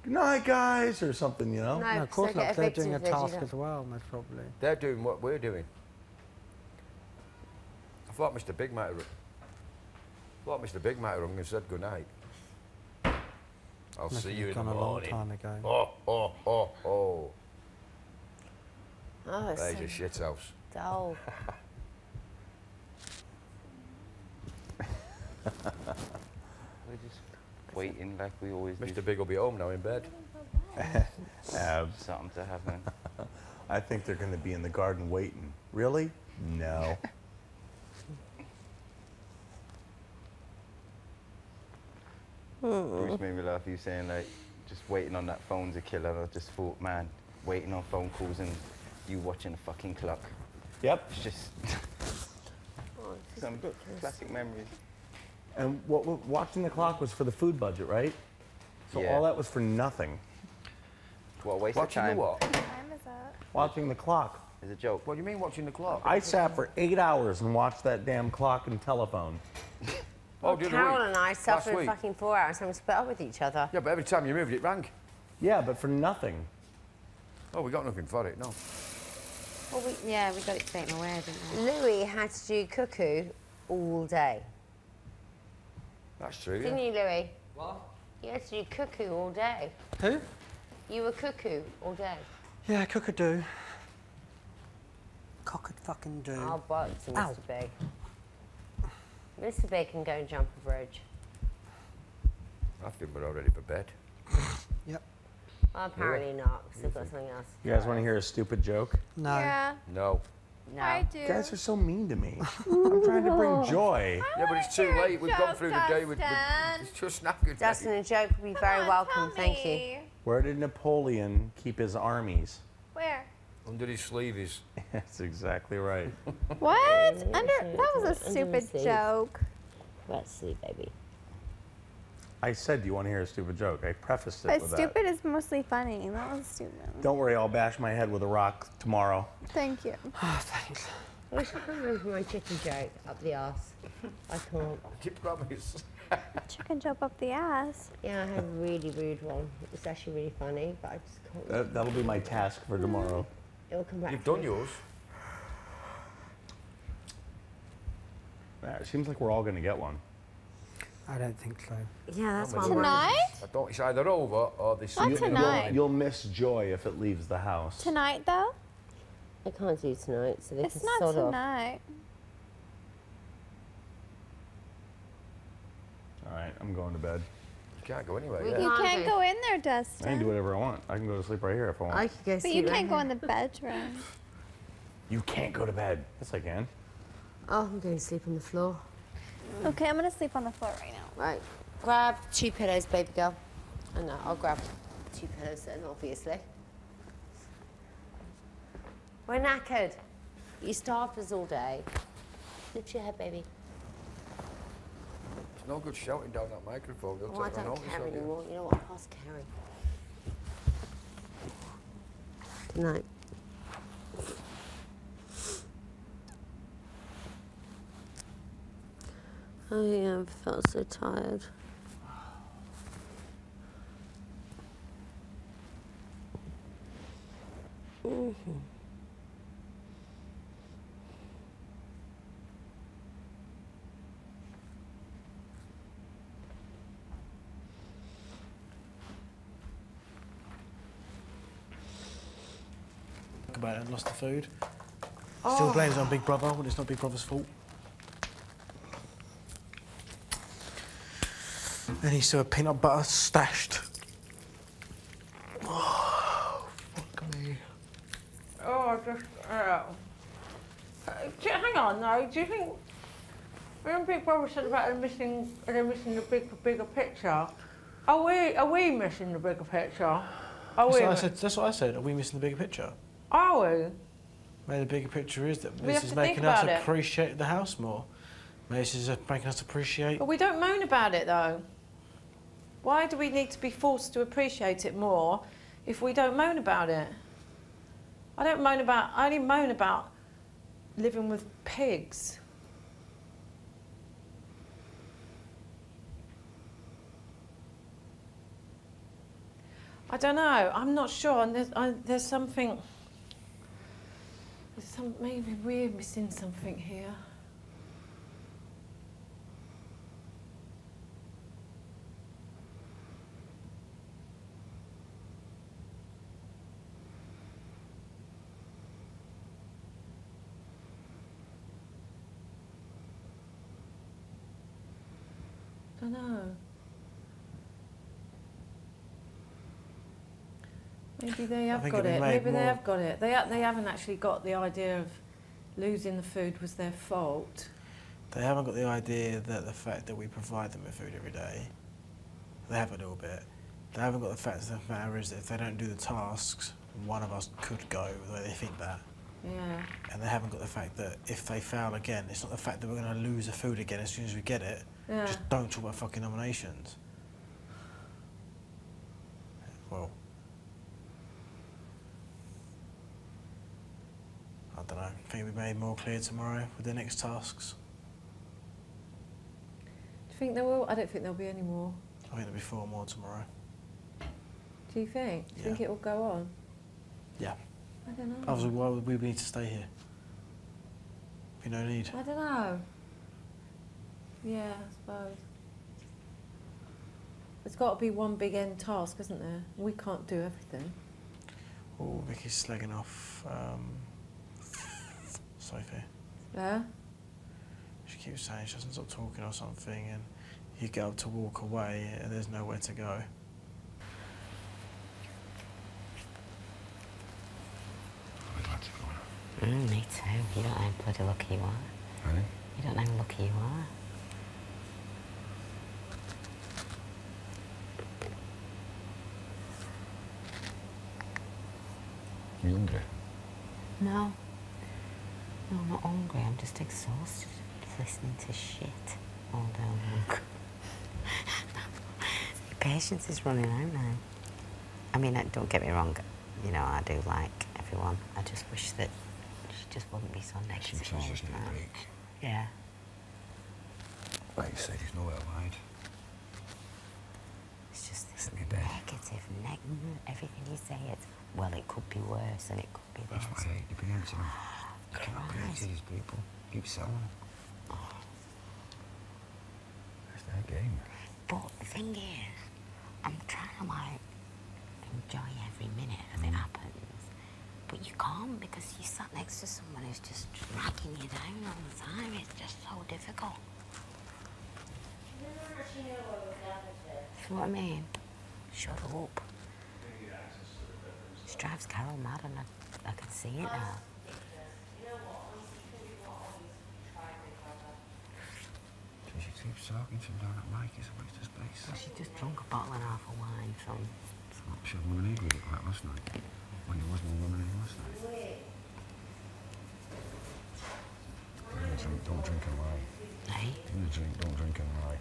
good night, guys, or something, you know? No, No, of course so not. get They're doing a evicted if they do task that. as well, most probably. They're doing what we're doing. I thought Mr. Big might have rung and said good night. I'll see you in the Gone a long morning. time ago. Oh, oh, oh, oh. Oh, it's There's so your shit house. dull. We're just waiting like we always do. Mr. Big will be home now in bed. Something to happen. I think they're going to be in the garden waiting. Really? No. Which made me laugh, you saying like, just waiting on that phone's a killer. I just thought, man, waiting on phone calls and you watching a fucking clock. Yep. It's just Oh, it's some ridiculous. classic memories. And watching the clock was for the food budget, right? So Yeah. all that was for nothing. What a waste Watching of the time. what? What time is it? Watching the clock. It's a joke. What do you mean watching the clock? I sat for 8 hours and watched that damn clock and telephone. Oh, the other Carol week. and I Last suffered week. fucking 4 hours and we split up with each other. Yeah, but every time you moved it rang. Yeah, but for nothing. Oh, we got nothing for it, no. Well, we got it taken away, didn't we? Louis had to do cuckoo all day. That's true, Didn't yeah. you, Louis? What? You had to do cuckoo all day. Who? You were cuckoo all day. Yeah, cockadoo. Cockad fucking do. I'll box Mr. Ow. Big. Mr. Big can go and jump a bridge. I think we're all ready for bed. Yep. Well, apparently not, because I've got something else. You guys want to hear a stupid joke? No. Yeah, No. No. I do. You guys are so mean to me. I'm trying to bring joy. Yeah, but it's too late. We've gone through the day with Dustin. it's just knackered. Dustin, mate. a joke would be very welcome, thank you. Where did Napoleon keep his armies? Where? Under his sleeve is. That's exactly right. What? Yeah, Under? it's That was a under the stupid seat. joke. Let's see, baby. I said, do you want to hear a stupid joke? I prefaced it But with stupid is mostly funny. That was stupid. that. Don't worry, I'll bash my head with a rock tomorrow. Thank you. Oh, thanks. I wish I could remember my chicken joke up the arse. I can't. You promise. Chicken jump up the ass. Yeah, I had a really rude one. It's actually really funny, but I just can't. That'll be my task for tomorrow. It'll come back. You've to done me. yours. It seems like we're all going to get one. I don't think so. Yeah, that's Oh, what my I'm Tonight? I don't. It's either over or this. Not tonight. You'll miss joy if it leaves the house. Tonight, though? I can't do tonight, so they It's can not sod off. tonight. All right, I'm going to bed. You can't go anywhere. We Yeah. You can't can't do- go in there, I can do Dustin. whatever I want. I can go to sleep right here if I want. I could go But sleep you right can't go here. in the bedroom. You can't go to bed. Yes, I can. Oh, I'm going to sleep on the floor. Okay, I'm gonna sleep on the floor right now. Right. Grab 2 pillows, baby girl. Oh, no, I'll grab 2 pillows then, obviously. We're knackered. You starved us all day. Lift your head, baby. It's no good shouting down that microphone. They'll Oh, I take my don't notice care of you. anymore. You know what? I'll pass Carrie. Good night. I have felt so tired. About it, lost the food. Still blames it on Big Brother when it's not Big Brother's fault. And he's still a peanut butter stashed. Oh, fuck me. Oh, hang on, though. Do you think when Big Brother said about they're missing the bigger picture? Are we missing the bigger picture? Are we? That's what I said. Are we missing the bigger picture? Are we? Maybe the bigger picture is that We this have is to making think us about it. appreciate the house more. Maybe this is making us appreciate. But we don't moan about it, though. Why do we need to be forced to appreciate it more if we don't moan about it? I only moan about living with pigs. I don't know. I'm not sure. And there's something. Maybe we're missing something here. I don't know. Maybe they have got it. Maybe they have got it. They haven't actually got the idea of losing the food was their fault. They haven't got the idea that the fact that we provide them with food every day, they have a little bit. They haven't got the fact that the matter is that if they don't do the tasks, one of us could go the way they think that. Yeah. And they haven't got the fact that if they fail again, it's not the fact that we're going to lose the food again as soon as we get it. Yeah. Just don't talk about fucking nominations. Well, I don't know. Think we made more clear tomorrow with the next tasks? Do you think there will? I don't think there'll be any more. I think there'll be 4 more tomorrow. Do you think? Do you Yeah. think it will go on? Yeah. I don't know. Otherwise, why would we need to stay here? We no need. I don't know. Yeah, I suppose. There's got to be one big end task, isn't there? We can't do everything. Oh, Vicky's slagging off Sophie. Yeah? She keeps saying she doesn't stop talking or something, and you get up to walk away and there's nowhere to go. I'd like to go now. Me too. You don't know how bloody lucky you are. Really? You don't know how lucky you are. You hungry? No. No, I'm not hungry. I'm just exhausted. Just listening to shit all day long. Your patience is running out now. I mean, don't get me wrong. You know, I do like everyone. I just wish that she just wouldn't be so negative all Sometimes just the need a time. break. Yeah. Like you said, there's nowhere to hide. It's just this Sit in bed. negative, everything you say is, well, it could be worse and it could be That's this. why I hate the preemptive. You cannot preempt Christ. these people. Keep selling. It's their game. But the thing is, I'm trying to like enjoy every minute as it happens. But you can't because you sat next to someone who's just dragging you down all the time. It's just so difficult. See what I mean? Shut up. She drives Carol mad and I can see it now. She keeps talking to him down at Mikey's. Where's this place? Well, she just drunk a bottle and a half of wine from... She had lemonade with it like last night. When there was no lemonade last night. Don't drink and lie. Hey? Don't drink and lie.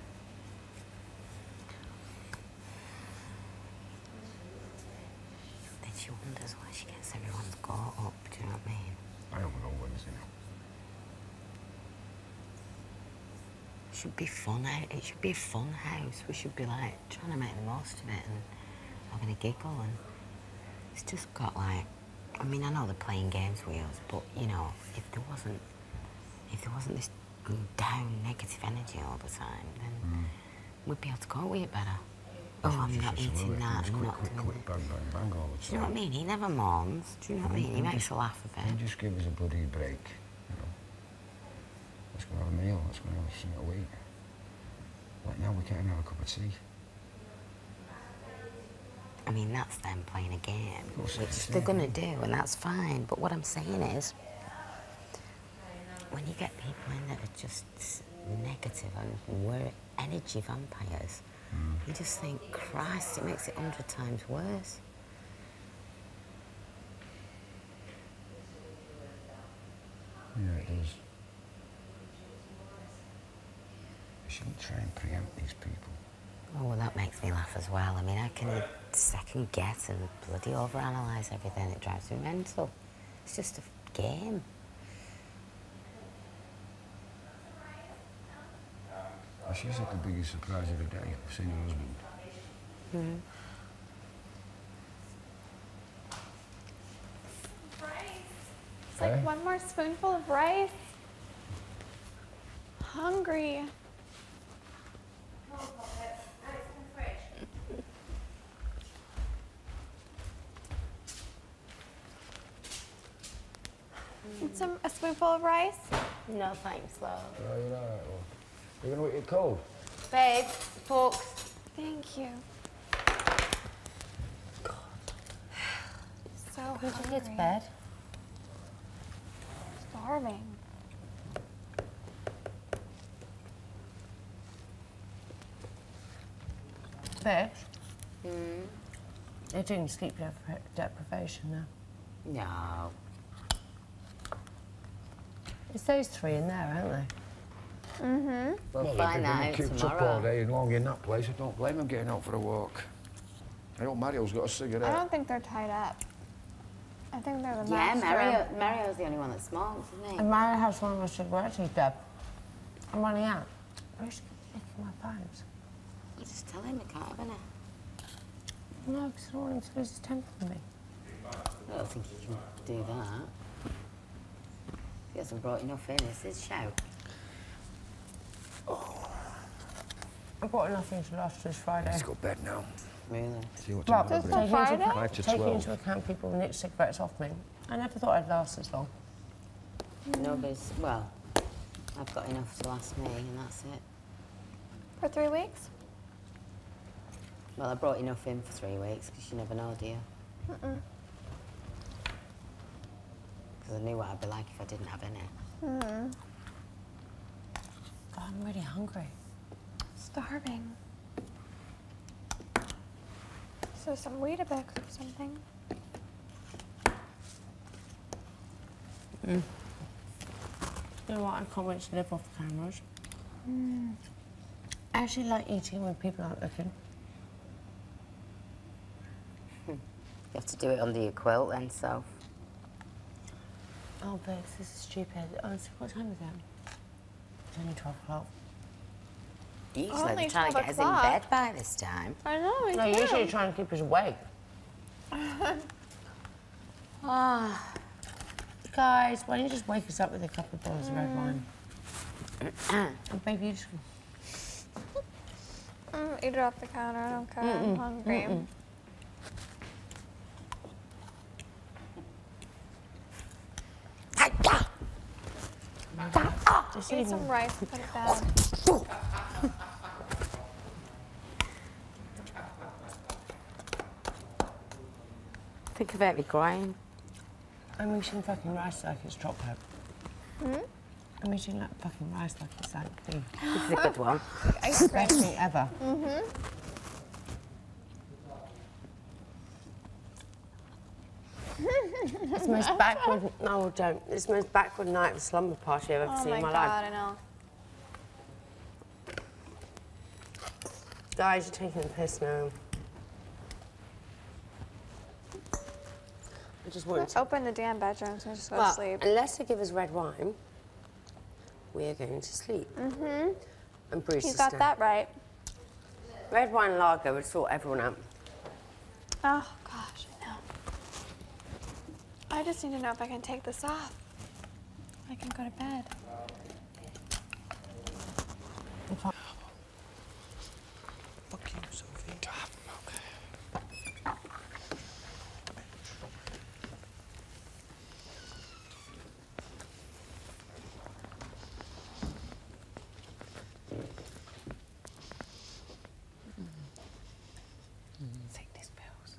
Then she wonders why she gets everyone's caught up, do you know what I mean? I don't know Wednesday now. It should be fun. It should be a fun house. We should be like trying to make the most of it and having a giggle. And it's just got like, I mean, I know they're playing games with us, but you know, if there wasn't this down negative energy all the time, then we'd be able to cope with it better. Oh, I'm not eating that. I'm not doing Quick, bang, bang, bang all the time. Do you know what I mean? He never mourns. Do you know what I mean? He makes a laugh of Can it. you just give us a bloody break, you know? Let's go have a meal, let's go have something to eat. Right now we can't have a cup of tea. I mean, that's them playing a game, course which it is, they're yeah. going to do, and that's fine. But what I'm saying is, when you get people in that are just negative and we're energy vampires, you just think, Christ, it makes it 100 times worse. Yeah, it does. We shouldn't try and preempt these people. Oh, well, that makes me laugh as well. I mean, I can second guess and bloody overanalyse everything. It drives me mental. It's just a game. She's like the biggest surprise every day. I've seen her husband. Eh? One more spoonful of rice. Hungry. And a spoonful of rice. No thanks, love. Oh, you know that one. You're going to eat it cold? Babe, forks. Thank you. So Can you just get to hungry. bed? Starving. Babe? You're doing sleep deprivation now. No. It's those three in there, aren't they? We'll Well, find if out he keeps up all tomorrow. day long in that place, I don't blame him getting out for a walk. I know Mario's got a I cigarette. don't think they're tied up. I think they're the Yeah, master. Mario's the only one that smokes, isn't he? And Mary has one of my cigarettes, he's dead. I'm running out. Where's my pipes? You just tell him he can't have any. No, because I don't want him to lose his temper with me. I don't think he can do that. He hasn't brought enough in, it's his show. I brought enough in to last this Friday. Let's go to bed now. Really? See what Well, time Just it till is. Friday? 5 to taking 12. into account people nick cigarettes off me, I never thought I'd last as long. Nobody's, well, I've got enough to last me and that's it. For 3 weeks? Well, I brought enough in for 3 weeks because you never know, do you? Because I knew what I'd be like if I didn't have any. God, I'm really hungry. Starving. So some Weetabix or something. You know what, I can't wait to live off the cameras. I actually like eating when people aren't looking. You have to do it under your quilt then, so. Oh, Bex, this is stupid. Oh, so what time is it? It's only 12 o'clock. Usually Only they're trying to 12 get us in o'clock. bed by this time. I know, me No, too. usually trying to keep us awake. Guys, why don't you just wake us up with a couple of bottles of red wine? And baby, you just... Eat it off the counter, I don't care. I'm hungry. Just Eat even... some rice, put it down. Think of it, crying. I'm eating fucking rice like it's chocolate. I'm eating like fucking rice like it's like the This is a good one. Ice cream. best thing ever. It's the most backward... No, don't. It's the most backward night of slumber party I've ever Oh seen my in my god, life. I know. Guys, you're taking the piss now. I just want to... Open the damn bedrooms and just go to Well, sleep. unless they give us red wine, we are going to sleep. And Bruce You is got staying. that right. Red wine and lager would sort everyone out. Oh gosh, I know. I just need to know if I can take this off. I can go to bed. Fuck you, Sophie. Take these pills.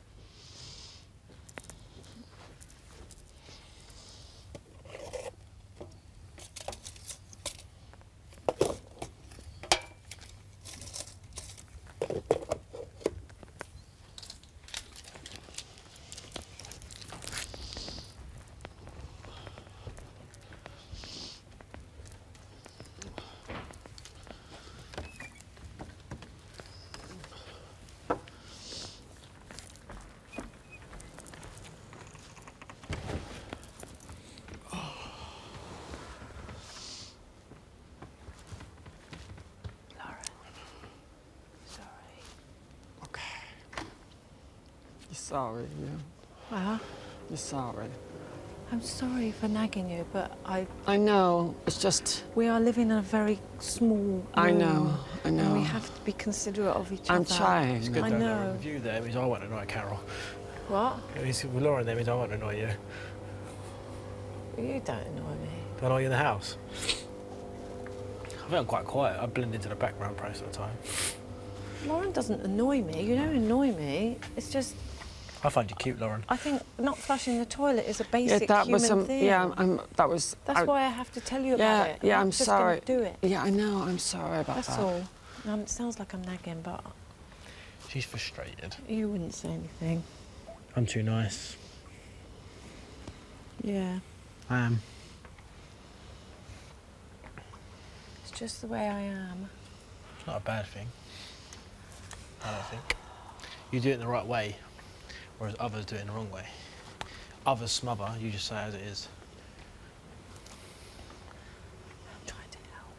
You're sorry, yeah? Uh-huh. You're sorry. I'm sorry for nagging you, but I know. It's just. we are living in a very small room. I know. And we have to be considerate of each other. I'm trying. It's good I though, know. Lauren. With you there means I won't annoy Carol. What? With Lauren there means I won't annoy you. You don't annoy me. Do I annoy you in the house? I think I'm quite quiet. I blend into the background most of the time. Lauren doesn't annoy me. You don't annoy me. It's just, I find you cute, Lauren. I think not flushing the toilet is a basic that human was thing. that was. That's why I have to tell you about it. Yeah, I'm just sorry. Gonna do it. Yeah, I know. I'm sorry about That's that. all. It sounds like I'm nagging, but She's frustrated. you wouldn't say anything. I'm too nice. Yeah. I am. It's just the way I am. It's not a bad thing. I don't think. You do it in the right way, whereas others do it in the wrong way. Others smother, you just say it as it is. I'm trying to help.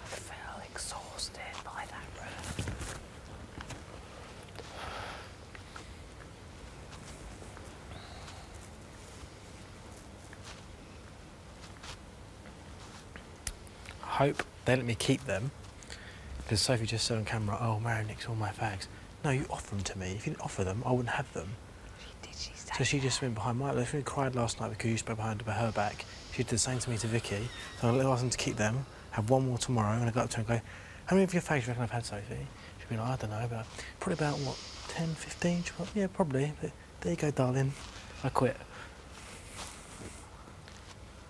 I feel exhausted by that room. I hope they let me keep them, because Sophie just said on camera, oh, Mary nicks all my fags. No, you offer them to me. If you didn't offer them, I wouldn't have them. Did she say So she just went behind my... She cried last night because you spoke behind her back. She did the same to me to Vicky. So I asked them to keep them, have one more tomorrow, and I go up to her and go, how many of your fags do you reckon I've had, Sophie? She'd be like, I don't know, but probably about, what, 10, 15? She'd be like, yeah, probably. But there you go, darling. I quit.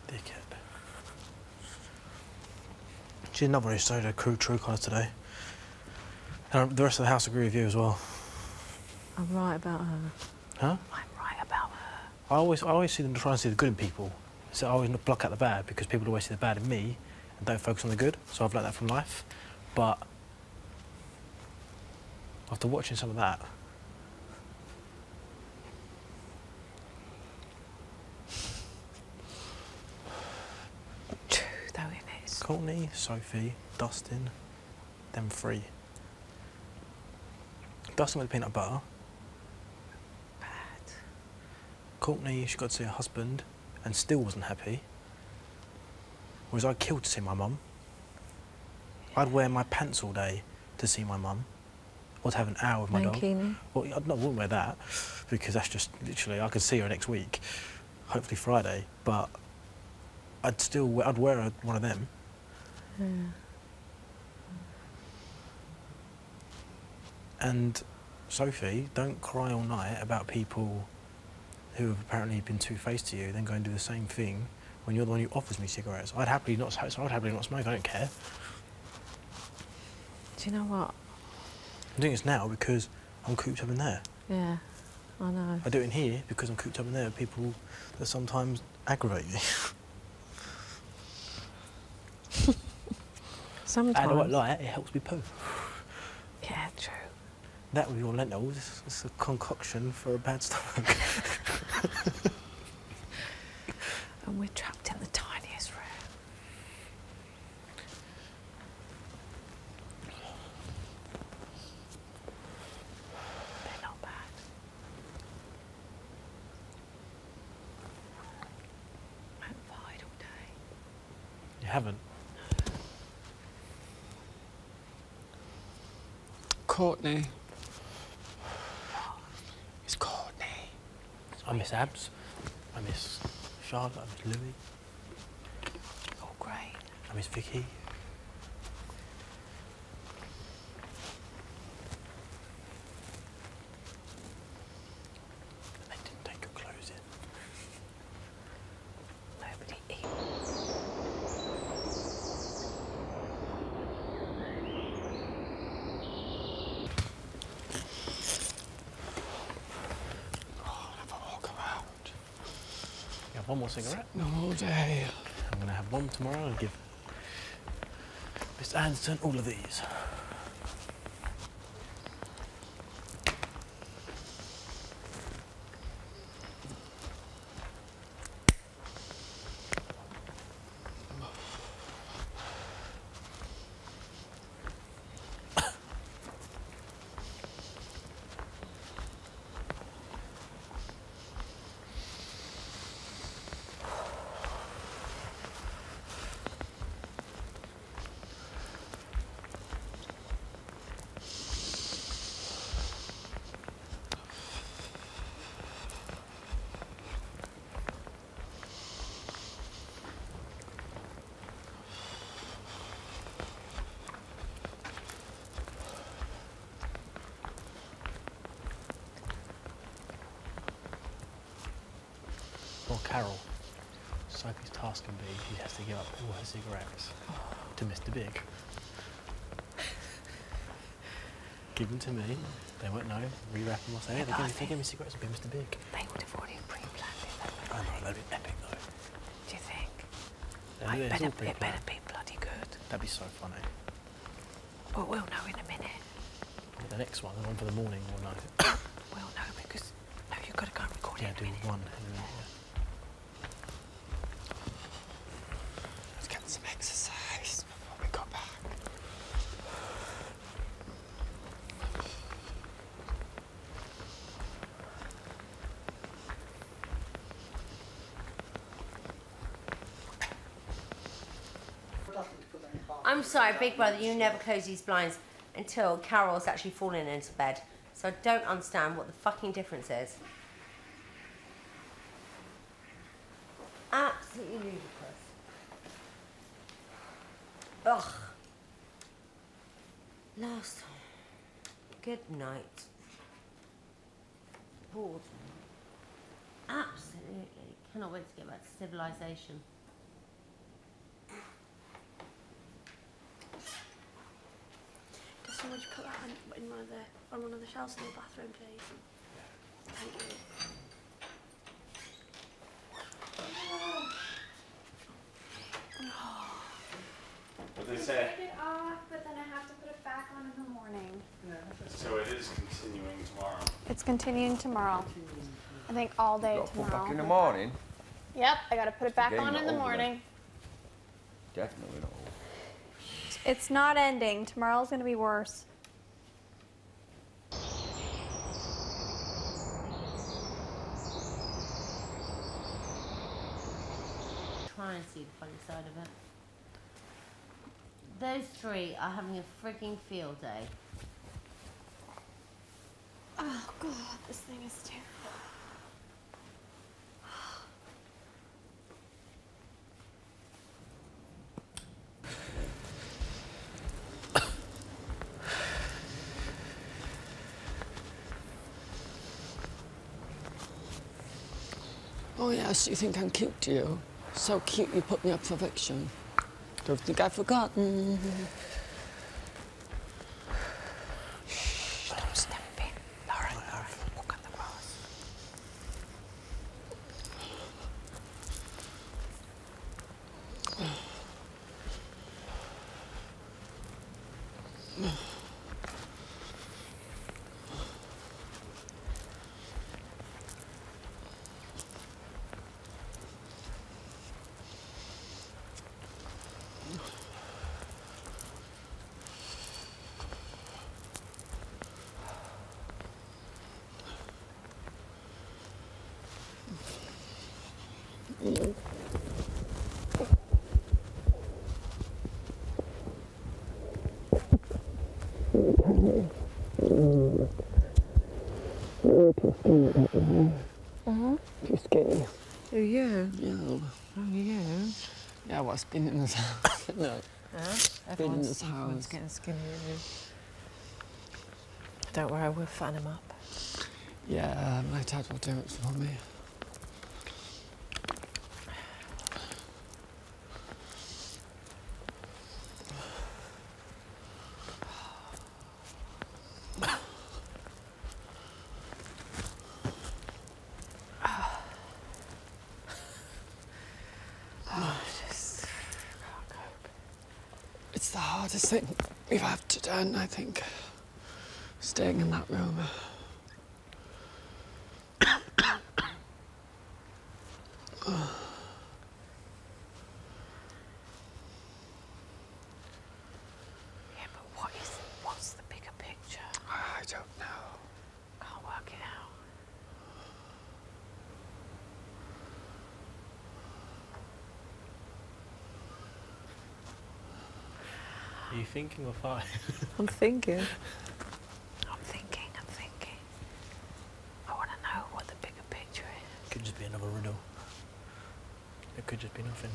Dickhead. She's another one who showed her true colours today. And the rest of the house agree with you as well. I'm right about her. Huh? I'm right about her. I always see them trying to see the good in people. So I always block out the bad because people always see the bad in me and don't focus on the good. So I've learnt that from life. But after watching some of that, True, though, it is. Courtney, Sophie, Dustin, them three. Dustin with the peanut butter. Bad. Courtney, she got to see her husband and still wasn't happy. Whereas I killed to see my mum. I'd wear my pants all day to see my mum. Or to have an hour with my dog. Mankini? Well, I wouldn't wear that because that's just literally, I could see her next week, hopefully Friday, but I'd wear one of them. Yeah. And Sophie, don't cry all night about people who have apparently been two-faced to you, then go and do the same thing when you're the one who offers me cigarettes. I'd happily not smoke, I don't care. Do you know what? I'm doing this now because I'm cooped up in there. Yeah, I know. I do it in here because I'm cooped up in there with people that sometimes aggravate me. Sometimes. And I won't lie, it helps me poo. Yeah, true. That with your lentils, it's a concoction for a bad stomach. And we're trapped in the tiniest room. They're not bad. I haven't fired all day. You haven't? Courtney. It's Courtney. I miss Abs. I miss Charlotte. I miss Louis. Oh, great. I miss Vicky. They didn't take your clothes in. Nobody eats. Have a walk around. You have one more cigarette? No, all day. I'm going to have one tomorrow and give Miss Anderson all of these. Carol. Sophie's task can be she has to give up all her cigarettes to Mr. Big. Give them to me. They won't know. Rewrap them. I'll say, hey, they gave me cigarettes. I'll be Mr. Big. They would have already pre-planned it. I know, that'd be epic though. Do you think? Yeah, It it's better, all pretty it better planned. be bloody good. That'd be so funny. Well, we'll know in a minute. Yeah, the next one, the one for the morning, we'll know. We'll know because no, you've got to go and record Yeah, it do in a minute. one. And then, Let's get some exercise before we go back. I'm sorry, big brother, you never close these blinds until Carol's actually fallen into bed. So I don't understand what the fucking difference is. Absolutely ludicrous. Ugh. Last time. Good night. Boredom. Absolutely. Cannot wait to get back to civilization. Would you put that in on one of the shelves in the bathroom, please? Thank you. What did they say? Take it off, but then I have to put it back on in the morning. So it is continuing tomorrow. It's continuing tomorrow. I think all day Got to put tomorrow. back in the morning. Yep, I gotta put it back Again, on in not the over there. morning. Definitely not. It's not ending. Tomorrow's gonna be worse. Try and see the funny side of it. Those three are having a freaking field day. Oh god, this thing is terrible. Oh yes, you think I'm cute, do you? So cute you put me up for eviction. Don't think I've forgotten. Shh, don't step in. Lauren, walk on the grass. Too skinny. Who are you? Yeah. Oh, you? Yeah, well, it's been in this house. No. Been in this Everyone's house. getting skinnier. Don't worry, we'll fatten him up. Yeah, my dad will do it for me. It's the hardest thing we've had to do, I think. Staying in that room. Yeah, but what's the bigger picture? I don't know. Can't work it out. Are you thinking or fighting? I'm thinking. I'm thinking. I want to know what the bigger picture is. Could just be another riddle. It could just be nothing.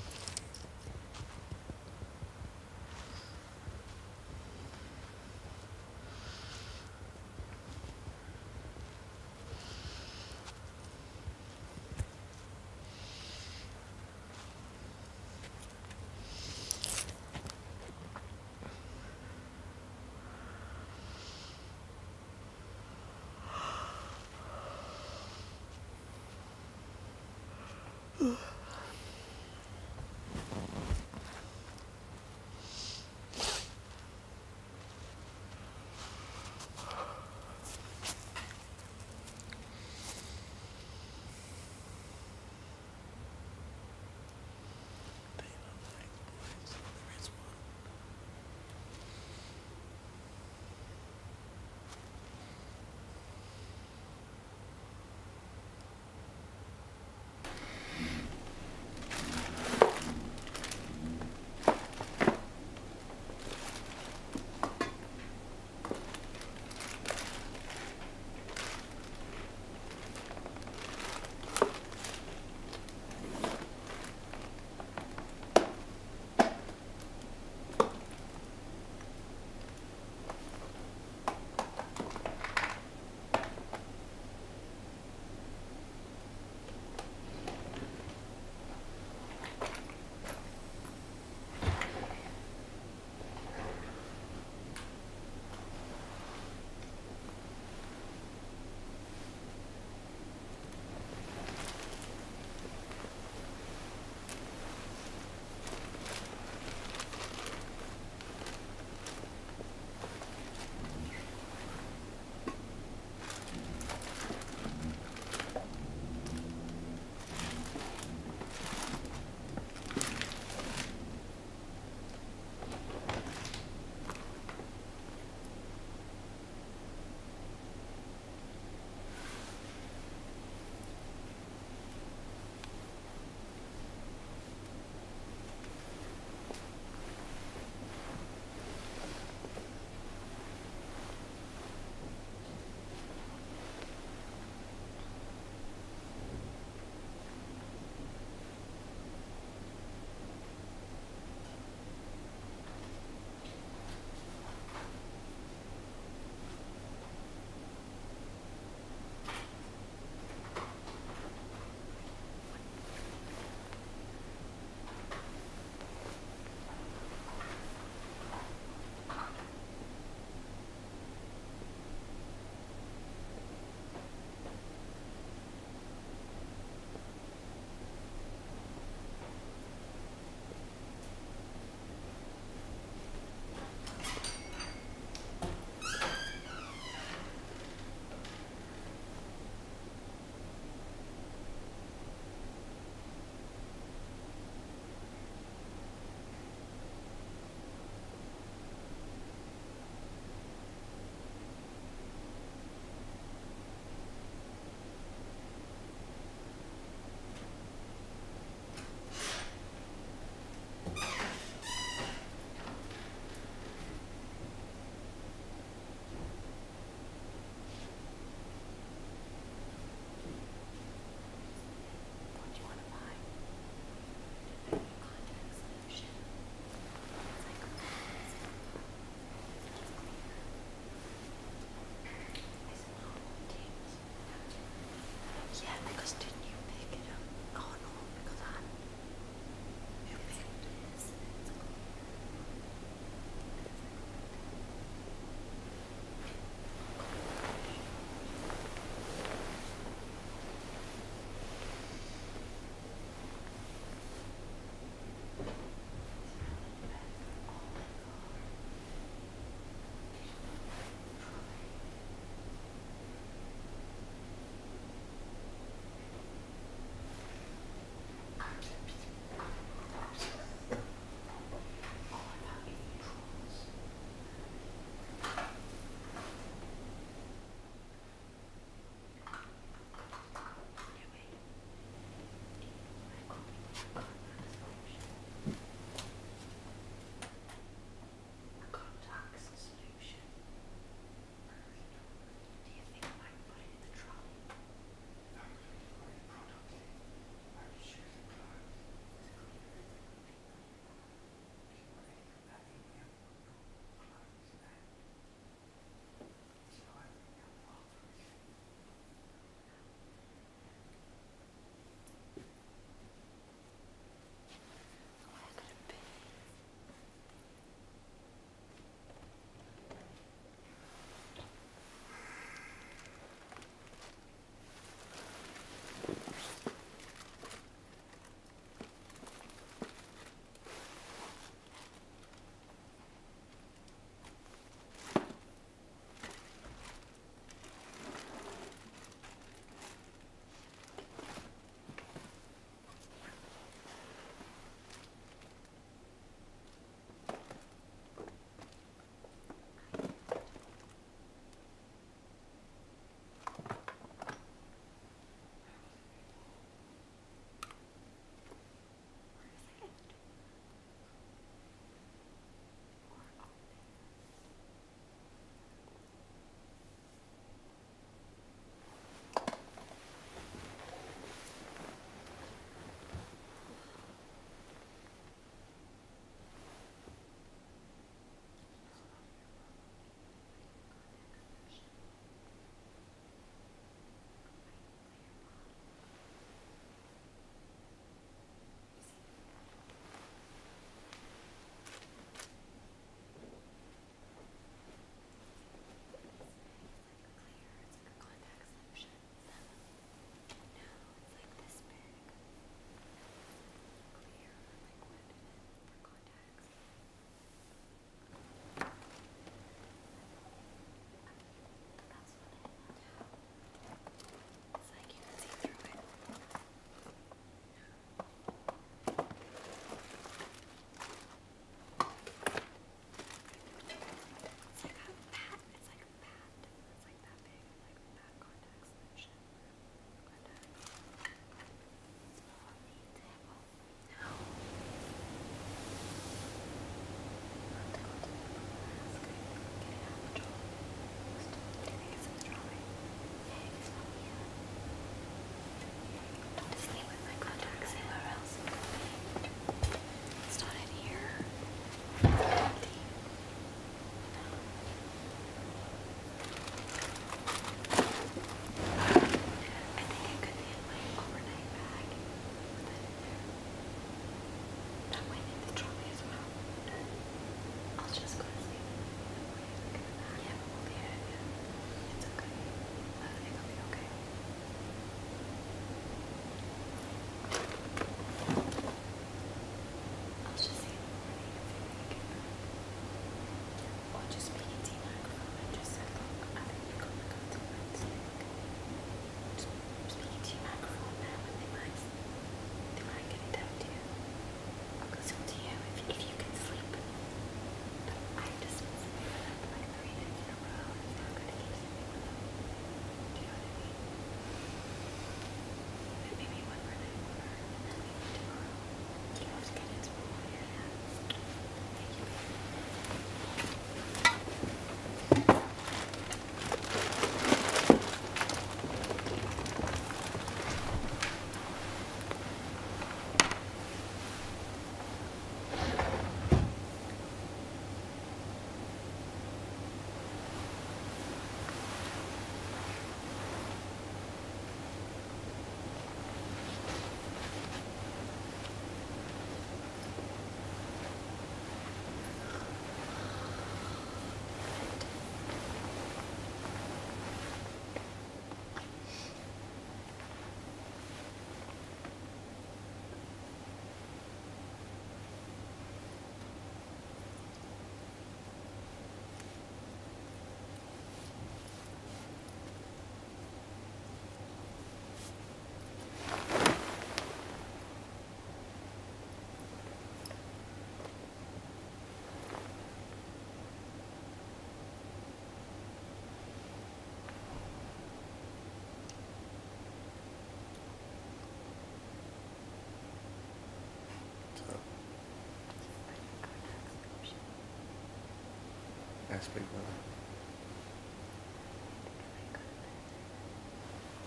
Ask Big Brother.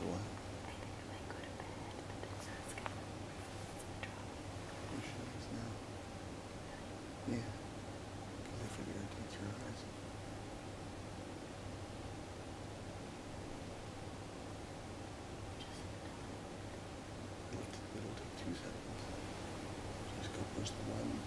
What? You sure it's now? Yeah. Because they figure irritates your eyes. It'll take 2 seconds. Just go push the button.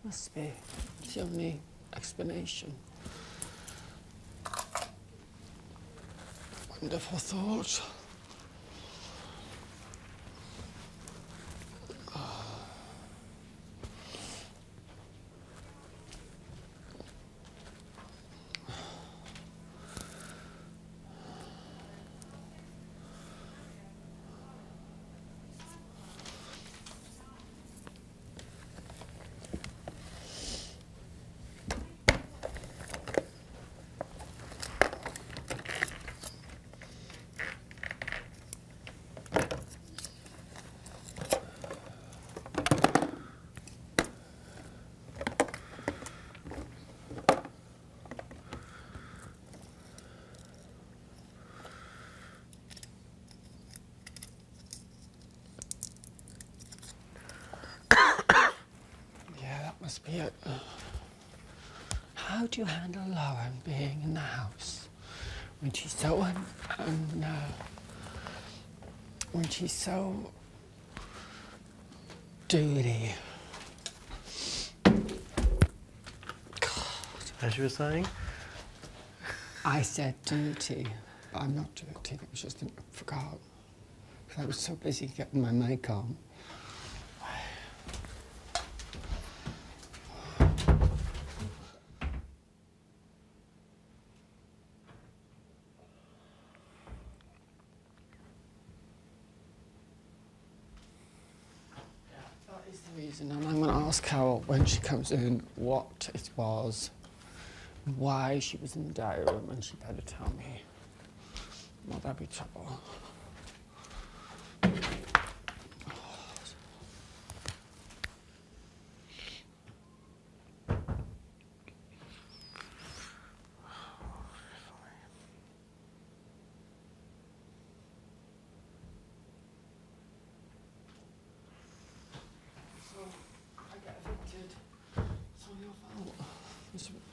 Must be. It's the only explanation. Wonderful thought. Must be it. How do you handle Lauren being in the house when she's so when she's so dirty? As you were saying? I said dirty. I'm not dirty. I was just I forgot. I was so busy getting my mic on. And I'm going to ask Carol when she comes in what it was, why she was in the diary room, and she better tell me. Will there be trouble?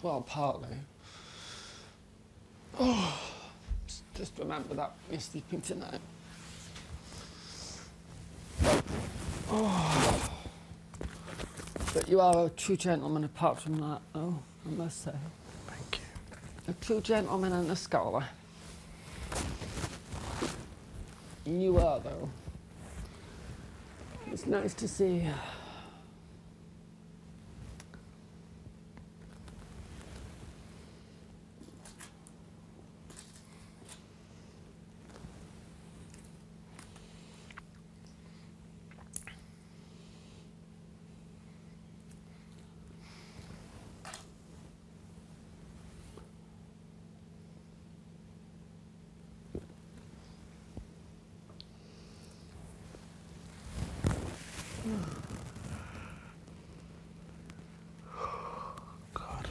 Well, partly. Oh, just remember that when you're sleeping tonight. Oh. But you are a true gentleman apart from that, though, I must say. Thank you. A true gentleman and a scholar. You are, though. It's nice to see. God.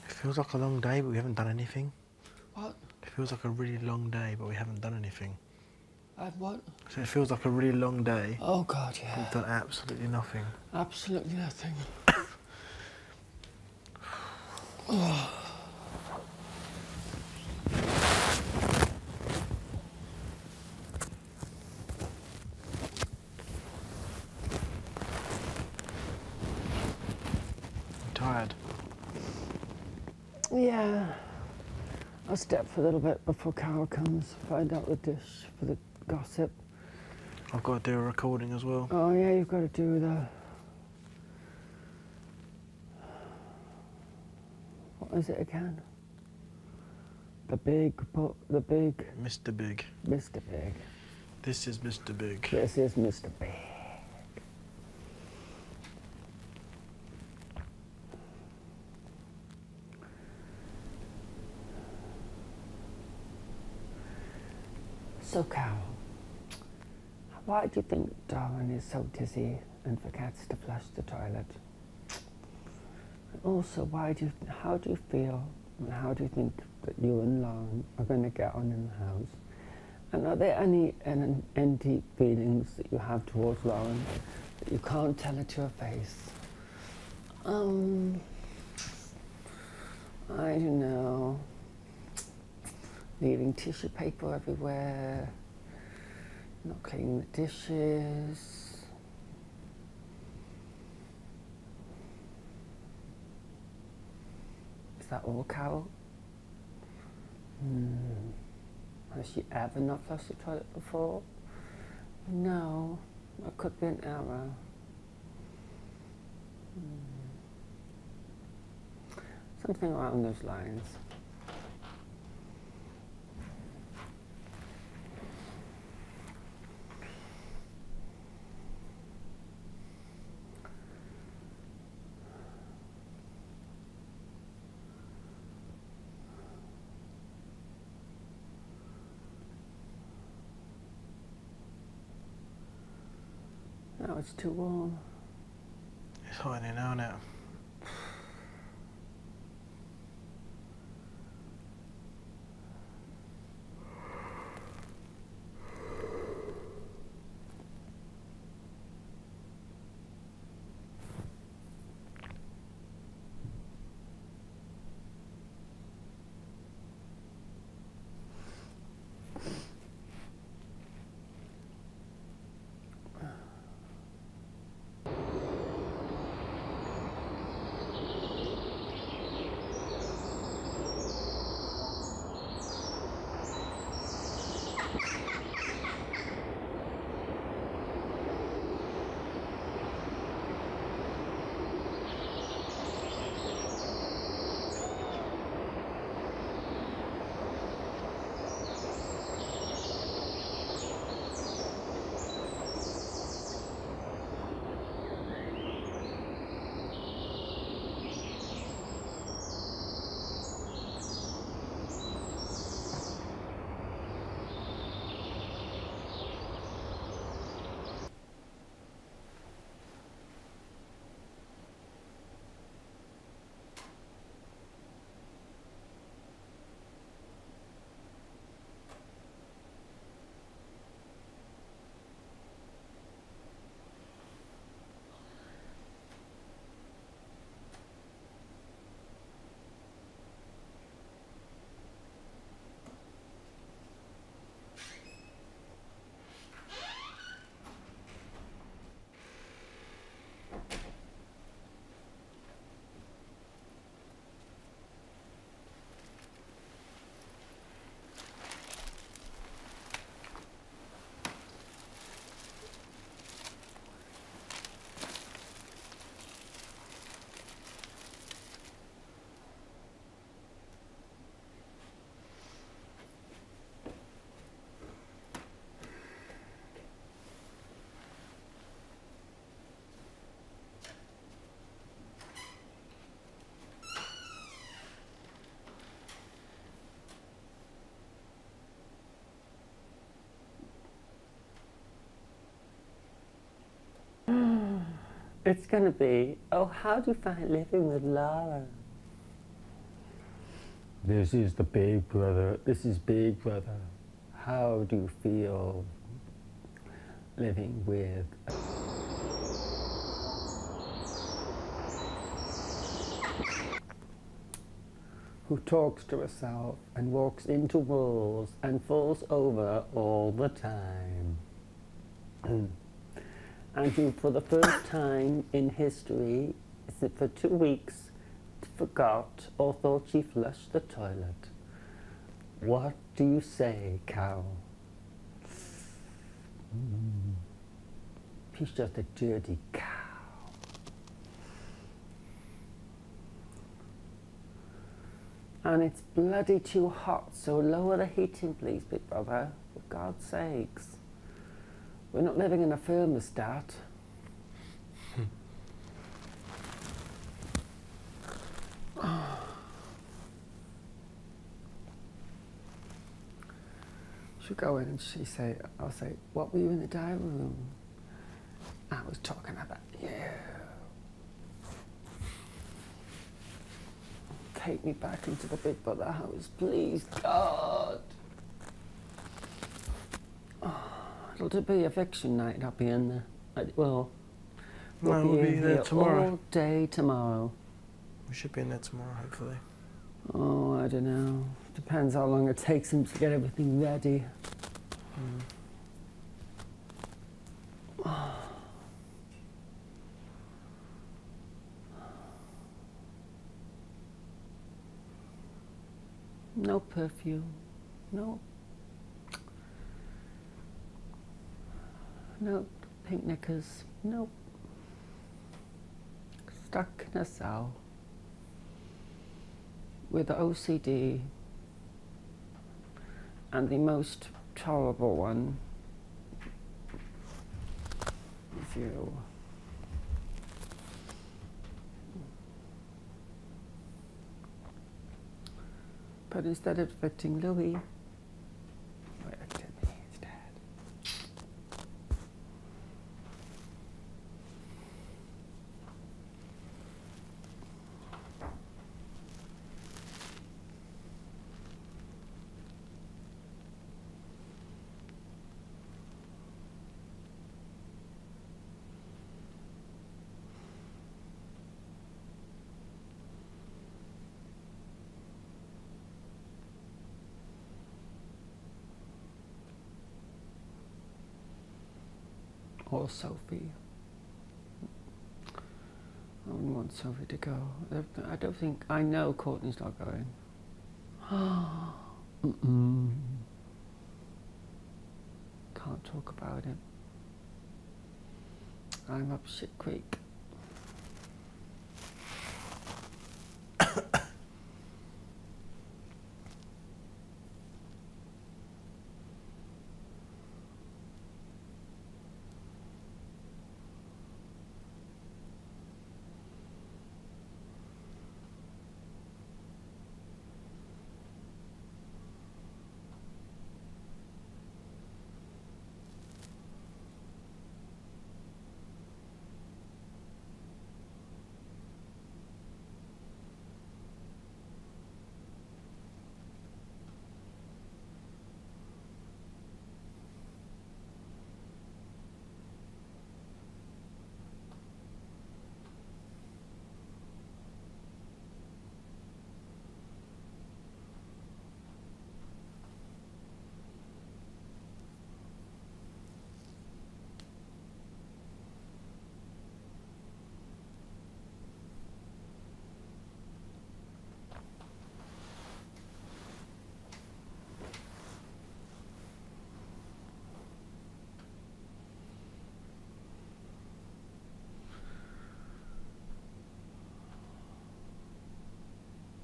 It feels like a long day, but we haven't done anything. What? It feels like a really long day, but we haven't done anything. What? So it feels like a really long day. Oh, God, yeah. We've done absolutely nothing. Absolutely nothing. Oh. I'm tired. Yeah. I'll step for a little bit before Carol comes, find out the dish for the gossip. I've got to do a recording as well. Oh, yeah, you've got to do the... What is it again? The big... Mr. Big. Mr. Big. This is Mr. Big. This is Mr. Big. So, Carol, why do you think Darwin is so dizzy and forgets to flush the toilet? And also, how do you feel and how do you think that you and Lauren are going to get on in the house? And are there any deep feelings that you have towards Lauren that you can't tell her to her face? I don't know. Leaving tissue paper everywhere, not cleaning the dishes, that all, Carol? Has she ever not flushed the toilet before? No, that could be an error. Something along those lines. No, it's too warm. It's hot in here now, isn't it? It's gonna be, oh, how do you find living with Laura? This is the big brother. This is big brother. How do you feel living with? Who talks to herself and walks into walls and falls over all the time. And who, for the first time in history, for 2 weeks, forgot or thought she flushed the toilet. What do you say, Carol? She's just a dirty cow. And it's bloody too hot, so lower the heating, please, big brother, for God's sakes. We're not living in a thermostat. She'll go in and I'll say, what were you in the dining room? I was talking about you. Take me back into the big brother house, please, God. It'll be eviction night, I'll be in there. Well, No, we'll be there tomorrow. All day tomorrow. We should be in there tomorrow, hopefully. Oh, I don't know. Depends how long it takes him to get everything ready. No perfume. No. No pink knickers. Nope. Stuck in a cell with OCD, and the most tolerable one is you. But instead of evicting Louis, you evicted me instead. Or Sophie. I wouldn't want Sophie to go. I don't think, I know Courtney's not going. Mm-mm. Can't talk about it. I'm up shit creek.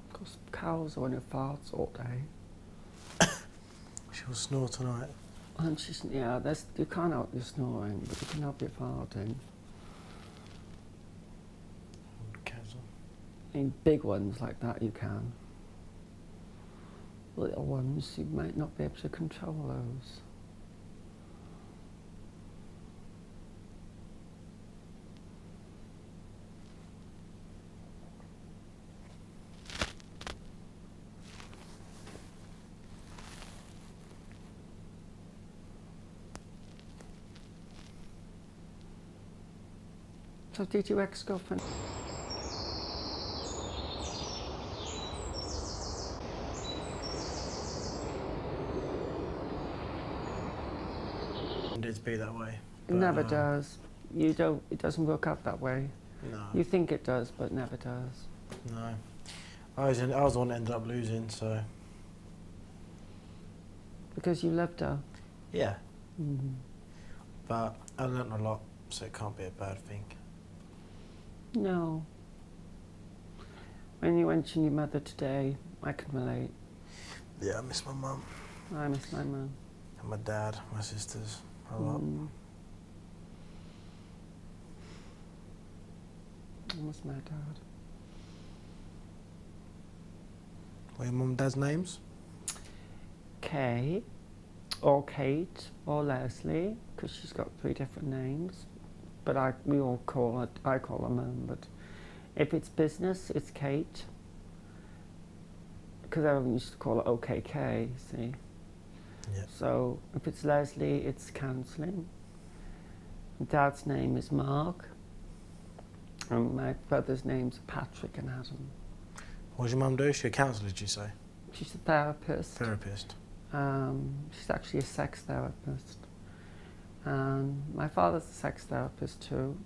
Because Carol's on her farts all day. She'll snore tonight. And she's, yeah, you can't help your snoring, but you can help your farting. In big ones like that you can. Little ones, you might not be able to control those. So did your ex-girlfriend? It'd be that way. It never does. You don't. It doesn't work out that way. No. You think it does, but it never does. No. I was the one that ended up losing, so. Because you loved her. Yeah. Mm-hmm. But I learnt a lot, so it can't be a bad thing. No. When you mention your mother today, I can relate. Yeah, I miss my mum. I miss my mum. And my dad, my sisters, a lot. I miss my dad. What are your mum and dad's names? Kay, or Kate, or Leslie, because she's got 3 different names. But I call her Mum, but if it's business, it's Kate. Because everyone used to call her OKK, see? Yeah. So if it's Leslie, it's counselling. Dad's name is Mark. And my brother's names are Patrick and Adam. What does your mum do? Is she a counsellor, did you say? She's a therapist. Therapist. She's actually a sex therapist. My father's a sex therapist too.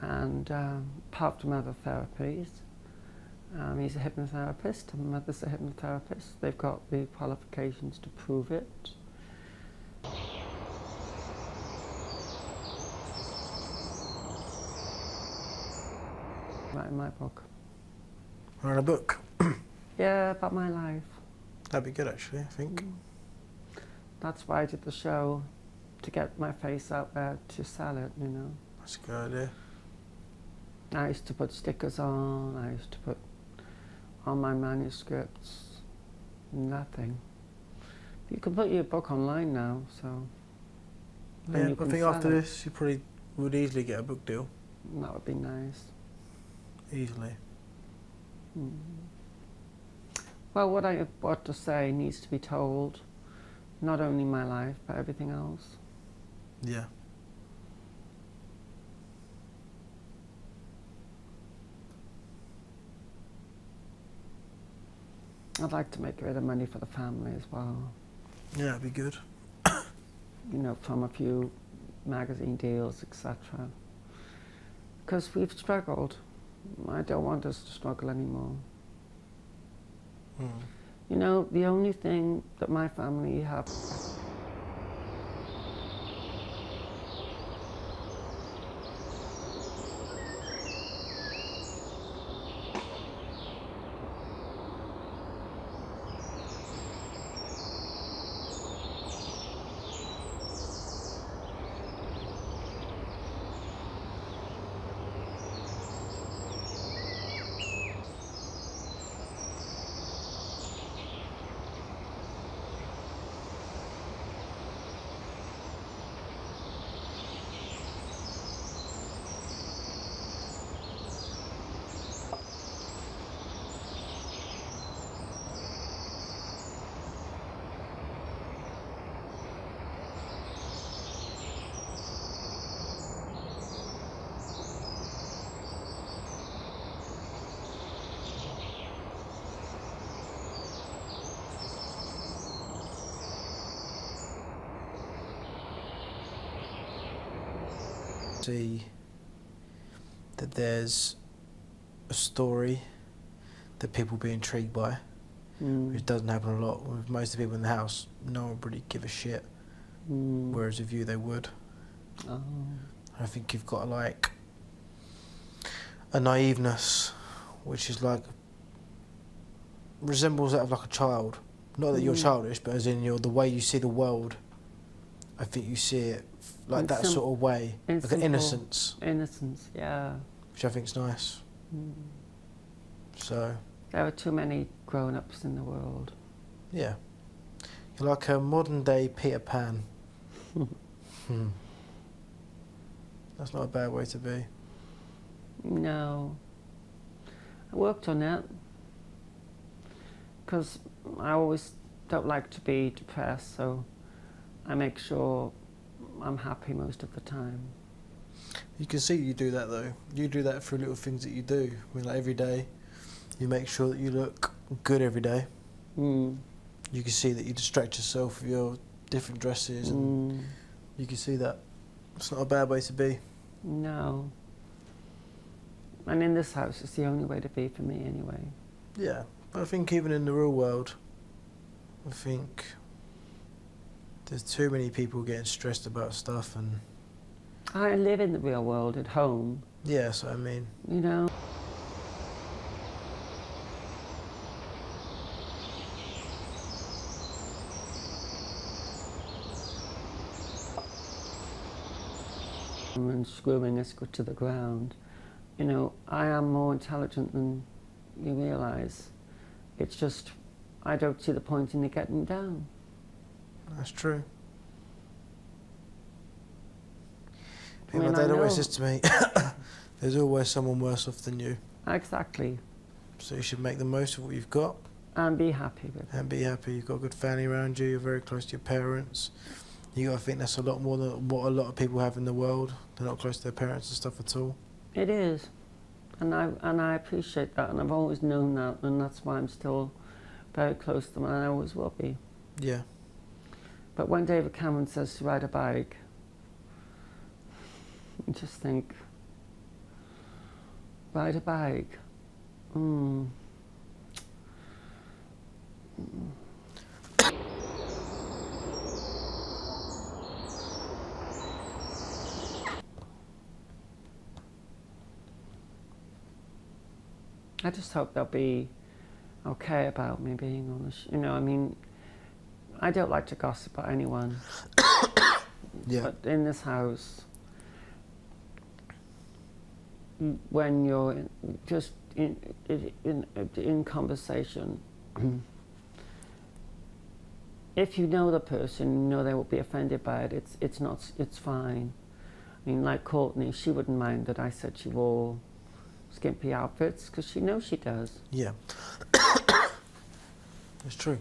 And apart from other therapies, He's a hypnotherapist, and my mother's a hypnotherapist. They've got the qualifications to prove it. Writing my book. Writing a book? Yeah, about my life. That'd be good, actually, I think. That's why I did the show, to get my face out there, to sell it, you know. That's a good idea. I used to put stickers on, I used to put on my manuscripts, nothing. You can put your book online now, so... Yeah, I think after this, you probably would easily get a book deal. That would be nice. Easily. Well, what I want to say needs to be told, not only my life, but everything else. Yeah. I'd like to make a bit of money for the family as well. Yeah, that'd be good. You know, from a few magazine deals, etc. Because we've struggled. I don't want us to struggle anymore. You know, the only thing that my family have... See that there's a story that people be intrigued by, which doesn't happen a lot. With most of the people in the house, no one really give a shit, whereas with you they would. I think you've got like a naiveness, which is like resembles that of like a child. Not that you're childish, but as in the way you see the world. I think you see it like that sort of way, like an innocence. Innocence, yeah. Which I think is nice. So. There are too many grown-ups in the world. Yeah. You're like a modern day Peter Pan. That's not a bad way to be. No. I worked on it. Because I always don't like to be depressed, so I make sure I'm happy most of the time. You can see you do that though. You do that through little things that you do. I mean, like every day, you make sure that you look good every day. You can see that you distract yourself with your different dresses, and you can see that. It's not a bad way to be. No. And in this house, it's the only way to be for me anyway. Yeah, but I think even in the real world, I think there's too many people getting stressed about stuff, and I live in the real world at home. Yeah, that's what I mean. You know? And screwing us to the ground. You know, I am more intelligent than you realise. It's just, I don't see the point in it getting down. That's true. I mean, my dad always says to me, there's always someone worse off than you. Exactly. So you should make the most of what you've got. And be happy with it. And be happy. You've got a good family around you, you're very close to your parents. You got to think that's a lot more than what a lot of people have in the world. They're not close to their parents and stuff at all. It is. And I appreciate that, and I've always known that, and that's why I'm still very close to them, and I always will be. Yeah. But when David Cameron says to ride a bike, you just think, ride a bike? I just hope they'll be okay about me being on the you know, I mean, I don't like to gossip about anyone. Yeah. But in this house, when you're just in conversation, if you know the person, you know they won't be offended by it. It's fine. I mean, like Courtney, she wouldn't mind that I said she wore skimpy outfits because she knows she does. Yeah. It's true.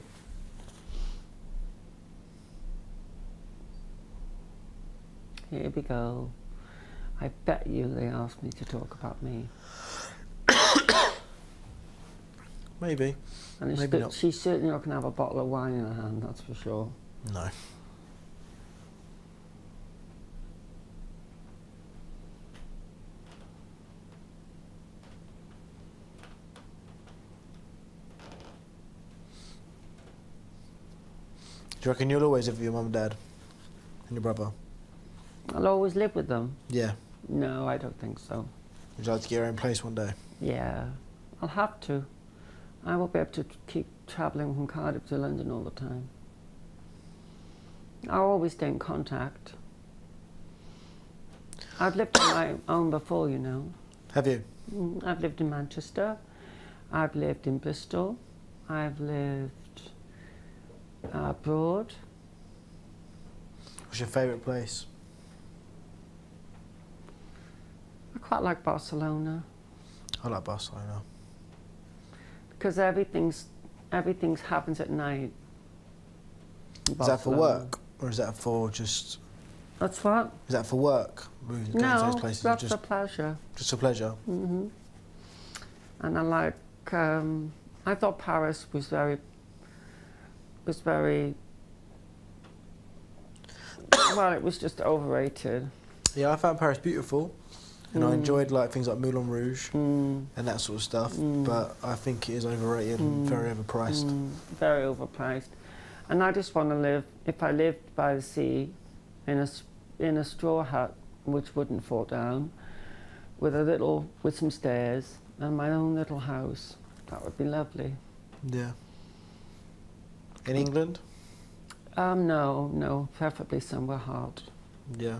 Here we go. I bet you they asked me to talk about me. Maybe. And Maybe not. she's certainly not going to have a bottle of wine in her hand, that's for sure. No. Do you reckon you'll always live with your mum and dad and your brother? I'll always live with them. Yeah. No, I don't think so. Would you like to get your own place one day? Yeah, I'll have to. I won't be able to keep travelling from Cardiff to London all the time. I'll always stay in contact. I've lived on my own before, you know. Have you? I've lived in Manchester. I've lived in Bristol. I've lived abroad. What's your favourite place? I quite like Barcelona. I like Barcelona. Because everything's happens at night. Is that for work or is that for just? That's what? Is that for work? Going to No, those places, that's just a pleasure. Just a pleasure. And I like. I thought Paris was very. Well, it was just overrated. Yeah, I found Paris beautiful, and I enjoyed like things like Moulin Rouge and that sort of stuff. But I think it is overrated and very overpriced. Very overpriced, and I just want to live. If I lived by the sea, in a straw hut which wouldn't fall down, with some stairs and my own little house, that would be lovely. Yeah. In England? No, preferably somewhere hot. Yeah.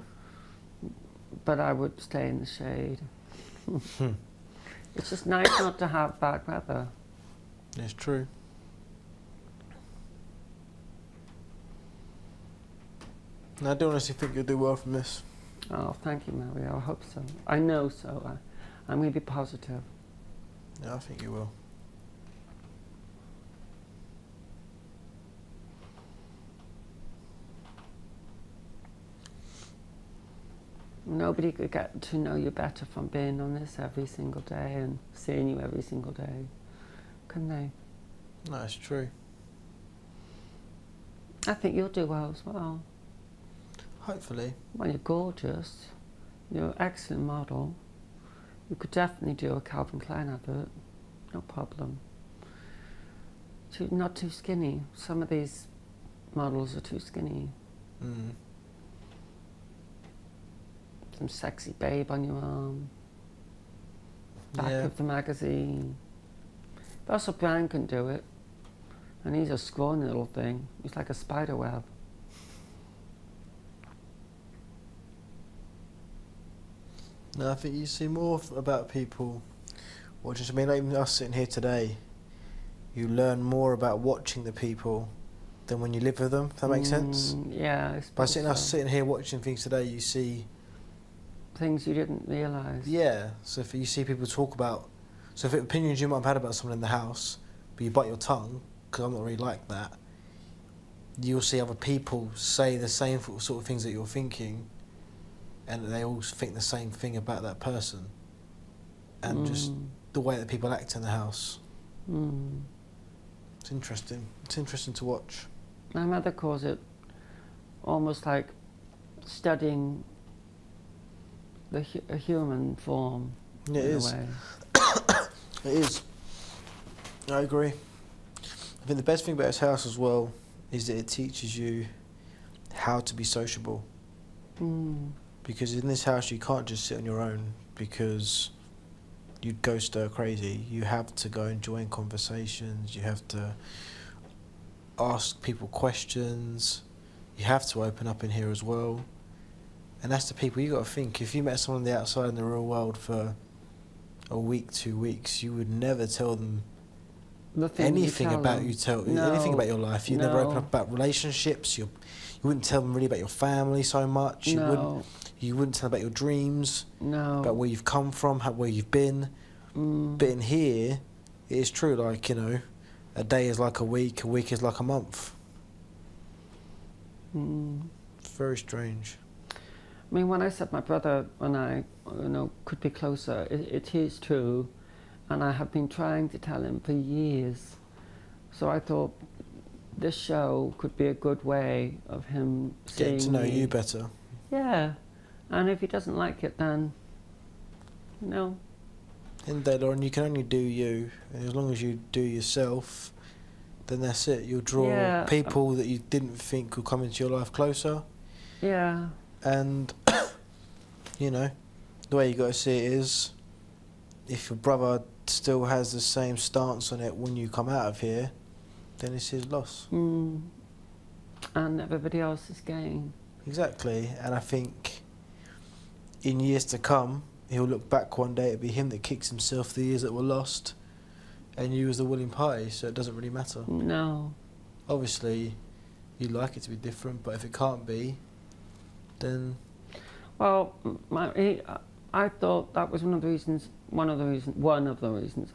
But I would stay in the shade. It's just nice not to have bad weather. It's true. I do honestly think you'll do well from this. Oh, thank you, Mario. I hope so. I know so. I'm going to be positive. Yeah, I think you will. Nobody could get to know you better from being on this every single day and seeing you every single day, can they? No, it's true. I think you'll do well as well. Hopefully. Well, you're gorgeous. You're an excellent model. You could definitely do a Calvin Klein advert. No problem. Not too skinny. Some of these models are too skinny. Some sexy babe on your arm. Back of the magazine. Russell Brand can do it. And he's a scrawny little thing. He's like a spider web. No, I think you see more about people watching. I mean, like even us sitting here today, you learn more about watching the people than when you live with them, if that makes sense. Yeah. By sitting here watching things today, you see things you didn't realise. Yeah, so if you see people talk about, so if opinions you might have had about someone in the house, but you bite your tongue, because I'm not really like that, you'll see other people say the same sort of things that you're thinking, and they all think the same thing about that person, and just the way that people act in the house. It's interesting. It's interesting to watch. My mother calls it almost like studying a human form. Yeah, it is. It is. I agree. think the best thing about this house as well is that it teaches you how to be sociable. Because in this house you can't just sit on your own because you'd go stir crazy. You have to go and join conversations, you have to ask people questions, you have to open up in here as well. And that's the people you got to think. If you met someone on the outside in the real world for a week, 2 weeks, you would never tell them anything about anything about your life. You never open up about relationships. You wouldn't tell them really about your family so much. You wouldn't tell them about your dreams. About where you've come from, where you've been. But in here, it is true. Like, you know, a day is like a week is like a month. It's very strange. I mean, when I said my brother and I, you know, could be closer, it is true, and I have been trying to tell him for years. So I thought this show could be a good way of him seeing Getting to know me. you better. Yeah, and if he doesn't like it, then, you know. In the day, Lauren, you can only do you, and as long as you do yourself, then that's it. You'll draw people that you didn't think would come into your life closer. Yeah. And, you know, the way you got to see it is, if your brother still has the same stance on it when you come out of here, then it's his loss. And everybody else's gain. Exactly. And I think in years to come, he'll look back one day, it'll be him that kicks himself the years that were lost, and you as the willing party, so it doesn't really matter. No. Obviously, you'd like it to be different, but if it can't be, then... Well, I thought that was one of the reasons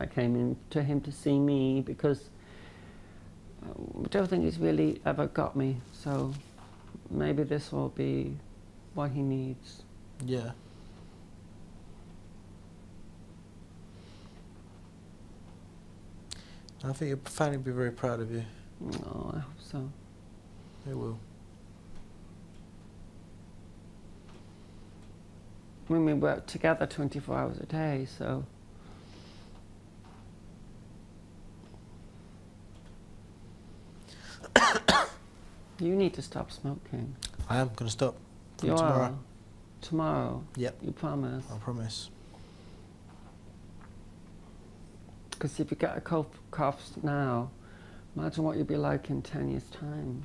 I came in to him to see me, because I don't think he's really ever got me, so maybe this will be what he needs. Yeah. I think your family will be very proud of you. Oh, I hope so. They will. I mean, we work together 24 hours a day, so... You need to stop smoking. I am going to stop from You tomorrow. are? Tomorrow? Yep. You promise? I promise. Because if you get a cough now, imagine what you'll be like in 10 years' time.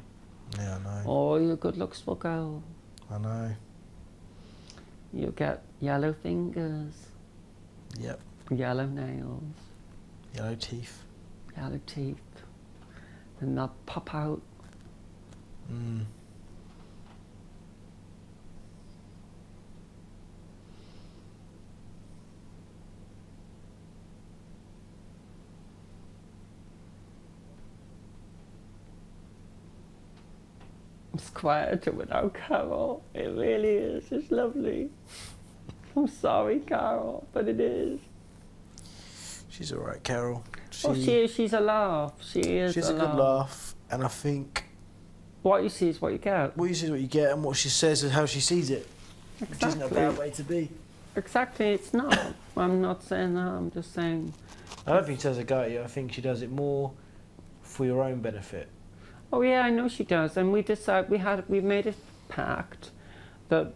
Yeah, I know. All your good looks will go. I know. You'll get yellow fingers. Yep. Yellow nails. Yellow teeth. Yellow teeth. And they'll pop out. It's quieter without Carol. It really is. It's lovely. I'm sorry, Carol, but it is. She's all right, Carol. She is. She's a laugh. She is. She's a good laugh, and I think what you see is what you get. What you see is what you get, and what she says is how she sees it. Exactly. Which isn't a bad way to be. Exactly, it's not. I'm not saying that. I'm just saying. I don't think she does it about you. I think she does it more for your own benefit. Oh yeah, I know she does, and we decided we made a pact that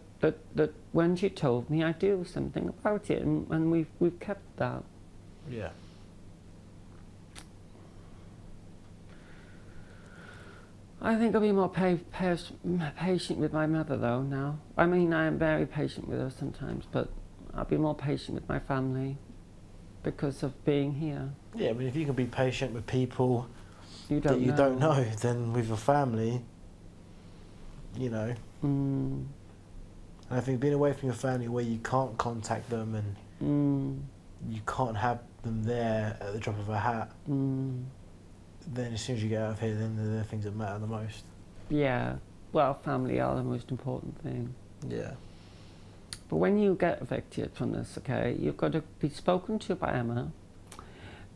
when she told me I'd do something about it, and we've kept that. Yeah. I think I'll be more patient with my mother though now. I mean, I am very patient with her sometimes, but I'll be more patient with my family because of being here. Yeah, I mean, if you can be patient with people you don't know, then with your family, you know. And I think being away from your family where you can't contact them and you can't have them there at the drop of a hat, then as soon as you get out of here, then they're the things that matter the most. Yeah, well, family are the most important thing. Yeah. But when you get evicted from this, okay, you've got to be spoken to by Emma,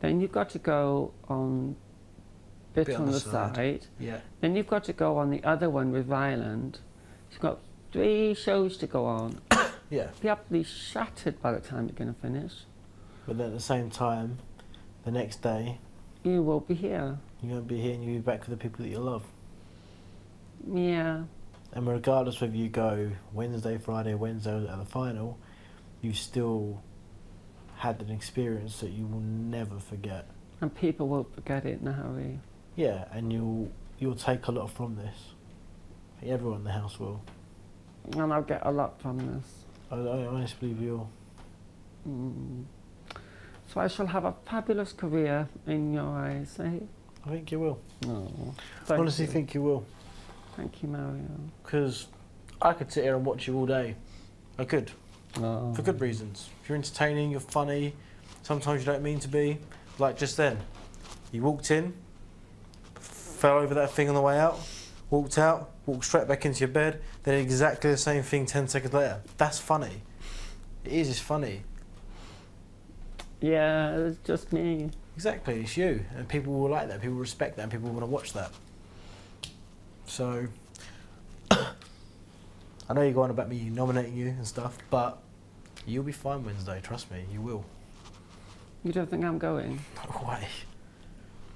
then you've got to go on bit on the side. Yeah. Then you've got to go on the other one with Ryland. You've got 3 shows to go on. Yeah. Be absolutely shattered by the time you're going to finish. But then at the same time, the next day, You will be here. You're going to be here and you'll be back with the people that you love. Yeah. And regardless whether you go Wednesday, Friday, Wednesday at the final, you still had an experience that you will never forget. And people will forget it in a hurry. Yeah, and you'll take a lot from this. I think everyone in the house will. And I'll get a lot from this. I honestly believe you'll. So I shall have a fabulous career in your eyes, eh? I think you will. Oh, I honestly think you will. Thank you, Mario. Because I could sit here and watch you all day. I could. Oh. For good reasons. If you're entertaining, you're funny, sometimes you don't mean to be. Like just then. You walked in, fell over that thing on the way out, walked out, walked straight back into your bed, then exactly the same thing 10 seconds later. That's funny. It is, it's funny. Yeah, it's just me. Exactly, it's you. And people will like that, people respect that, and people want to watch that. So, I know you're going about me nominating you and stuff, but you'll be fine Wednesday, trust me, you will. You don't think I'm going? No way.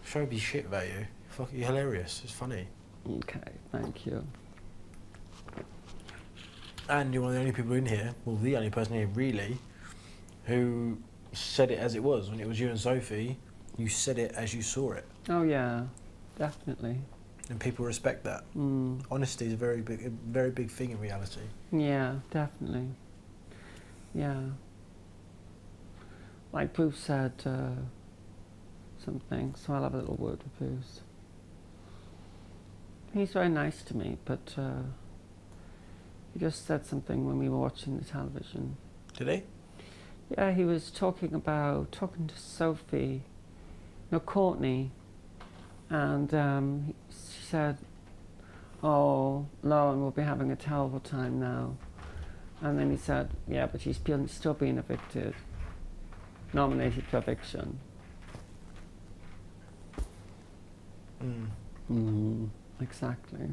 Show me shit about you. You're hilarious, it's funny. Okay, thank you. And you're one of the only people in here, well, the only person here really, who said it as it was. When it was you and Sophie, you said it as you saw it. Oh yeah, definitely. And people respect that. Honesty is a very big thing in reality. Yeah, definitely. Yeah. Like Bruce said something, so I'll have a little word with Bruce. He's very nice to me, but he just said something when we were watching the television. Did he? Yeah, he was talking to Sophie, no, Courtney, and she said, oh, Lauren will be having a terrible time now. And then he said, yeah, but she's still being evicted, nominated for eviction. Exactly.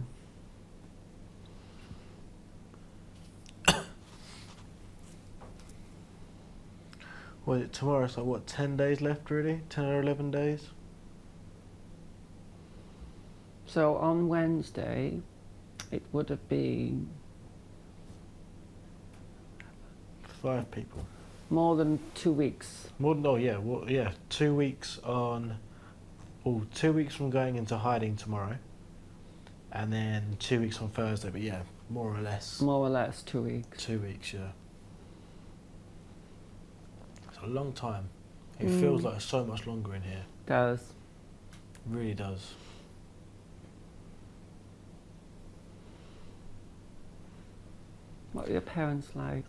Well, tomorrow, so what, 10 days left really? 10 or 11 days? So on Wednesday, it would have been 5 people. more than 2 weeks. More than, oh yeah, well, yeah, 2 weeks on, 2 weeks from going into hiding tomorrow, and then 2 weeks on Thursday, but yeah, more or less. More or less 2 weeks. 2 weeks, yeah. It's a long time. It feels like so much longer in here. Does. It really does. What are your parents like?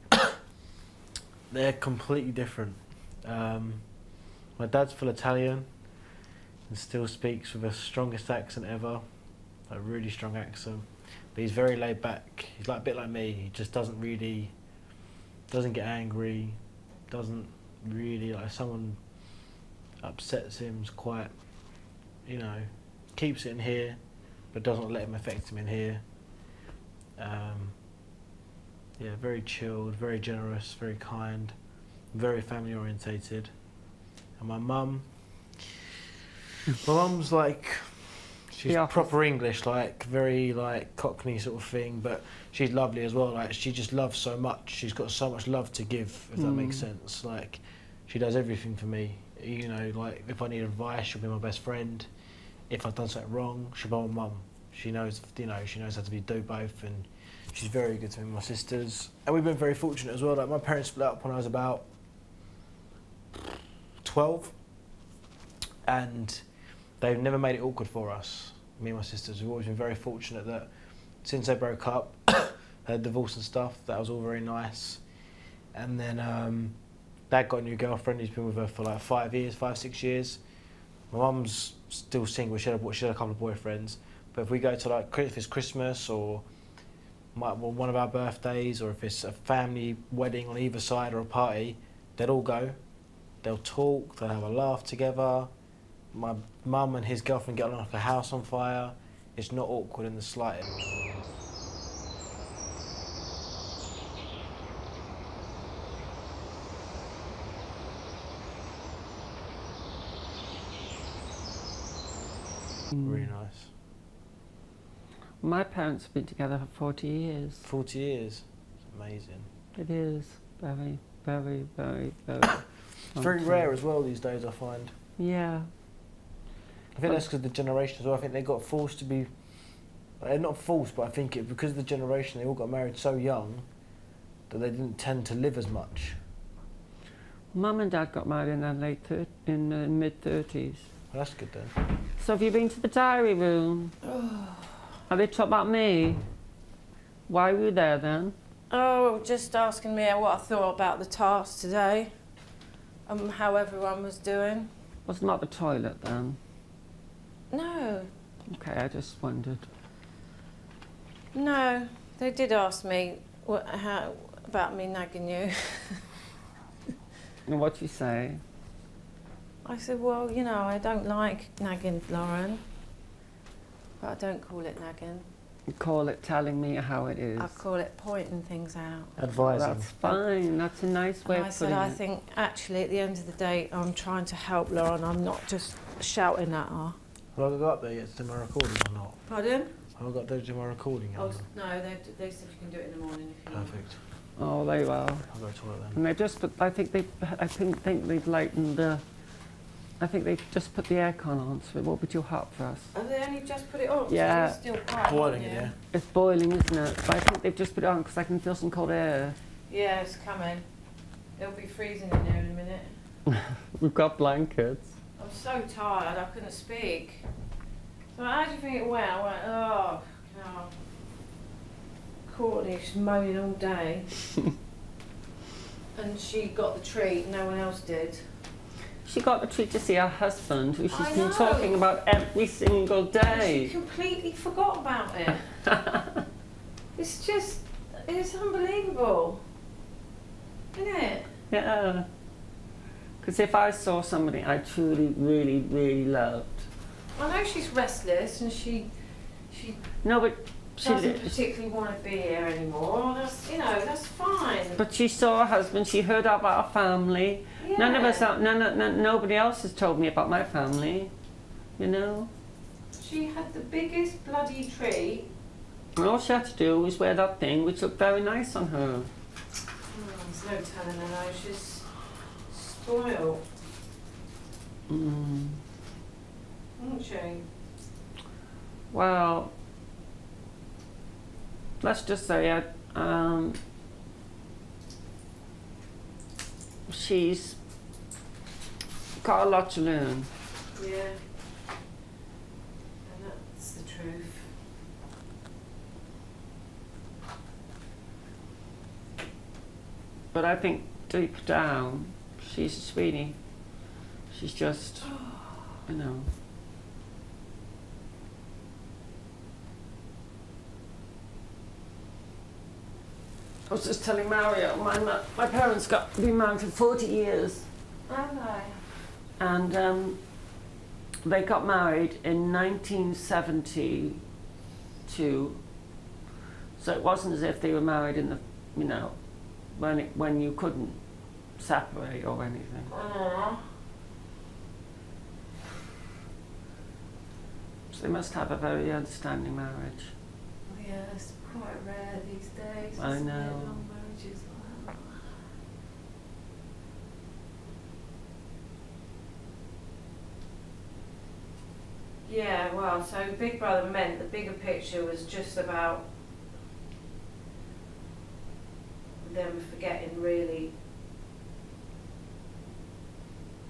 They're completely different. My dad's full Italian and still speaks with the strongest accent ever, a really strong accent. But he's very laid back. He's like a bit like me. He just doesn't get angry, doesn't really, like if someone upsets him, is quite, keeps it in here, but doesn't let him affect him in here. Yeah, very chilled, very generous, very kind, very family orientated. And my mum's like, she's proper English, like very like Cockney sort of thing, but she's lovely as well. Like she just loves so much. She's got so much love to give, if that makes sense. Like she does everything for me. Like if I need advice, she'll be my best friend. If I've done something wrong, she'll be my mum. She knows, she knows how to do both, and she's very good to me and my sisters. And we've been very fortunate as well. Like my parents split up when I was about 12, and they've never made it awkward for us, me and my sisters. We've always been very fortunate that since they broke up, had divorce and stuff, that was all very nice. And then Dad got a new girlfriend. He's been with her for like 5, 6 years. My mum's still single. She had a couple of boyfriends. But if we go to like, if it's Christmas or one of our birthdays, or if it's a family wedding on either side or a party, they'll all go. They'll talk, they'll have a laugh together. My mum and his girlfriend get on like a house on fire. It's not awkward in the slightest. Really nice. My parents have been together for 40 years. 40 years. It's amazing. It is very, very, very, very. It's very rare as well these days, I find. Yeah. I think that's because of the generation as well. I think they got forced to be, not forced, but I think because of the generation, they all got married so young that they didn't tend to live as much. Mum and Dad got married in their mid-30s. Well, that's good then. So have you been to the diary room? Have they talked about me? Why were you there then? Oh, just asking me what I thought about the task today and how everyone was doing. Wasn't that the toilet then? No. Okay, I just wondered. No, they did ask me about me nagging you. And what'd you say? I said, well, you know, I don't like nagging Lauren, but I don't call it nagging. You call it telling me how it is. I call it pointing things out. Advising. That's fine. That's a nice way And I of said, putting I it. think actually at the end of the day, I'm trying to help Lauren. I'm not just shouting at her. Have I got up there yet to do my recording or not? Pardon? Have I got there to do my recording yet? Oh, no, they said you can do it in the morning if you want. Perfect. Oh, there you are. I'll go to work then. And they just put, I think they've lightened the, I think they've just put the aircon on, so it won't be too hot for us. Have they only just put it on? Yeah. So it's still quite Boiling hot, in here. It's boiling, isn't it? But I think they've just put it on because I can feel some cold air. Yeah, it's coming. It'll be freezing in there in a minute. We've got blankets. I'm so tired, I couldn't speak. So how do you think it went? I went, oh, God. Courtney's moaning all day. And she got the treat, no one else did. She got the treat to see her husband, who she's I been know. talking about every single She day. completely forgot about it. It's unbelievable. Isn't it? Yeah. Because if I saw somebody I truly, really, really loved. I know she's restless and she No, but she doesn't particularly want to be here anymore. That's, you know, that's fine. But she saw her husband, she heard about her family. Yeah. None of us, nobody else has told me about my family, you know? She had the biggest bloody treat. And all she had to do was wear that thing, which looked very nice on her. There's no telling her though, she's spoiled, isn't she? Well, let's just say she's got a lot to learn. Yeah. And that's the truth. But I think deep down, she's a sweetie. She's just, you know. I was just telling Mario, my parents been married for 40 years. Have I? And they got married in 1972. So it wasn't as if they were married in the, you know, when you couldn't separate or anything. So they must have a very understanding marriage. Yeah, it's quite rare these days. I isn't it? know. Long marriages. Yeah, well, so Big Brother meant the bigger picture was just about them forgetting really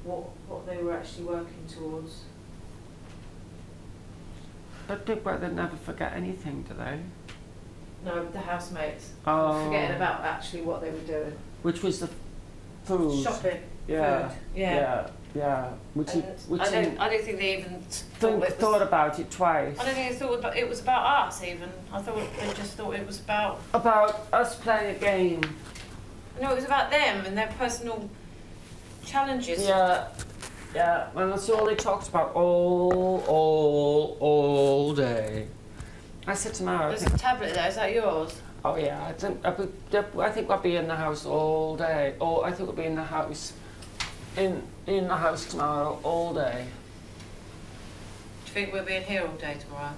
what they were actually working towards. But Big Brother never forget anything, do they? No, the housemates. Oh. Forgetting about actually what they were doing. Which was the food. Shopping. Yeah. Food. Yeah. Yeah. Which And I don't think they even thought about it twice. I don't think they thought it was about us even. I thought they just thought it was about us playing a game. No, it was about them and their personal challenges. Yeah. Yeah. And that's all they talked about all day. I said to Mara, There's a tablet there, is that yours? oh yeah, I think I'll be in the house all day. Or I think we'll be in the house in the house tomorrow all day. you think we'll be in here all day tomorrow?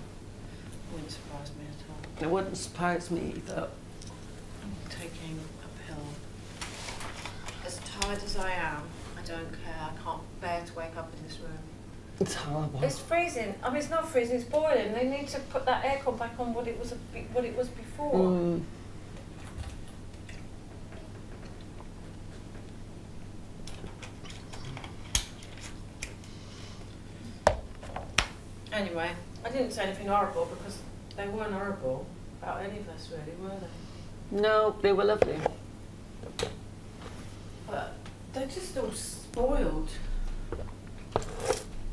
Wouldn't surprise me at all. It wouldn't surprise me either. I'm taking a pill. As tired as I am, I don't care. I can't bear to wake up in this room. It's horrible. It's freezing. I mean, it's not freezing, it's boiling. They need to put that aircon back on what it was before. Mm. Anyway, I didn't say anything horrible because they weren't horrible about any of us, really, were they? No, they were lovely. But they're just all spoiled.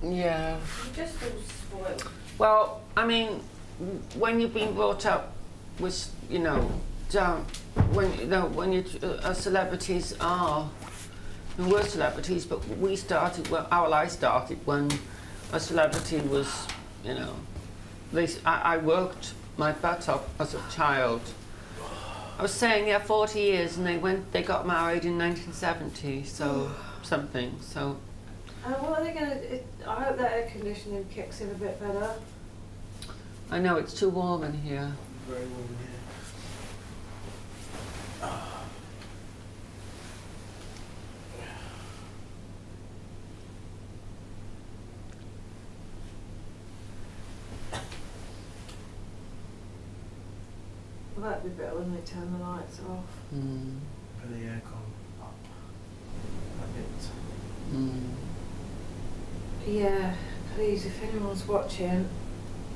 Yeah. They're just all spoiled. Well, I mean, when you've been brought up with, you know, when celebrities are, we were celebrities, but we started, well, our life started when a celebrity was, you know, I worked my butt off as a child. I was saying, yeah, 40 years, and they got married in 1970, so something, so. What are they going to, I hope that air conditioning kicks in a bit better. I know, it's too warm in here. Very warm in here. That'd be better when they turn the lights off. Mm. Put the aircon up a bit. Mm. Yeah, please, if anyone's watching,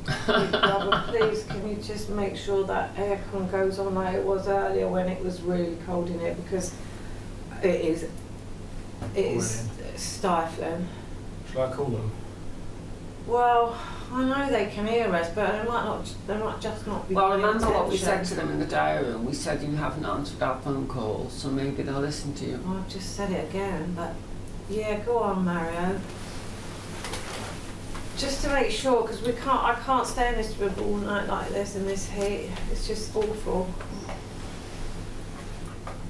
please can you just make sure that aircon goes on like it was earlier when it was really cold in here, because it is stifling. Shall I call them? Well, I know they can hear us, but they might just not be. Well, paying remember what we attention. said to them in the diary room? We said you haven't answered our phone calls, so maybe they'll listen to you. Well, I've just said it again, but yeah, go on, Mario. Just to make sure, because I can't stay in this room all night like this in this heat. It's just awful.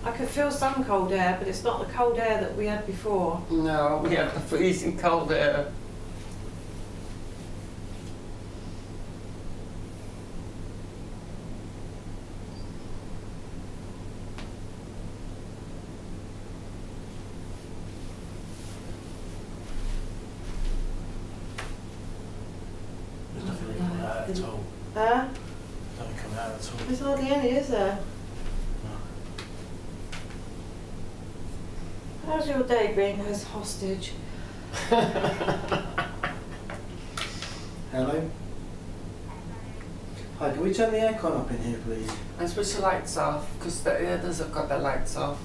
I could feel some cold air, but it's not the cold air that we had before. No, we had the freezing cold air. There's nothing really coming out at all. Huh? Nothing coming out at all. There's hardly any, is there? How's your day being as hostage? Hello? Hi, can we turn the aircon up in here, please? And switch the lights off, because the others have got their lights off.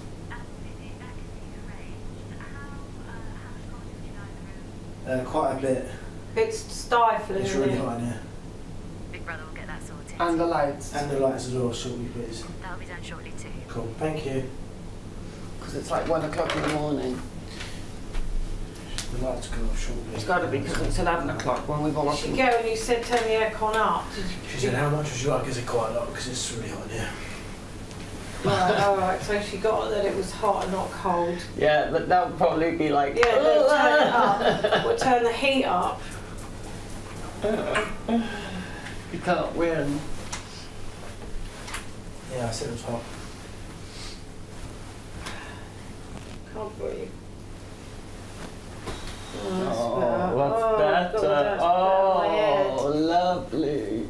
Quite a bit. It's stifling. It's really hot in here. Big Brother will get that sorted. And the lights. And the lights as well, shortly, please. That'll be done shortly too. Cool, thank you. Because it's like 1 o'clock in the morning. The lights go off shortly. It's got to be, because it's 11 o'clock when we've all She go and you said turn the aircon up. She said, how much would you like? I said, quite a lot, because it's really hot in here. Right, alright, so she got that it was hot and not cold. Yeah, but that would probably be like... Yeah, they'll turn it up. We'll turn the heat up. You can't win. Yeah, I said it was hot. Can't breathe. Oh, that's better. God, Oh, lovely.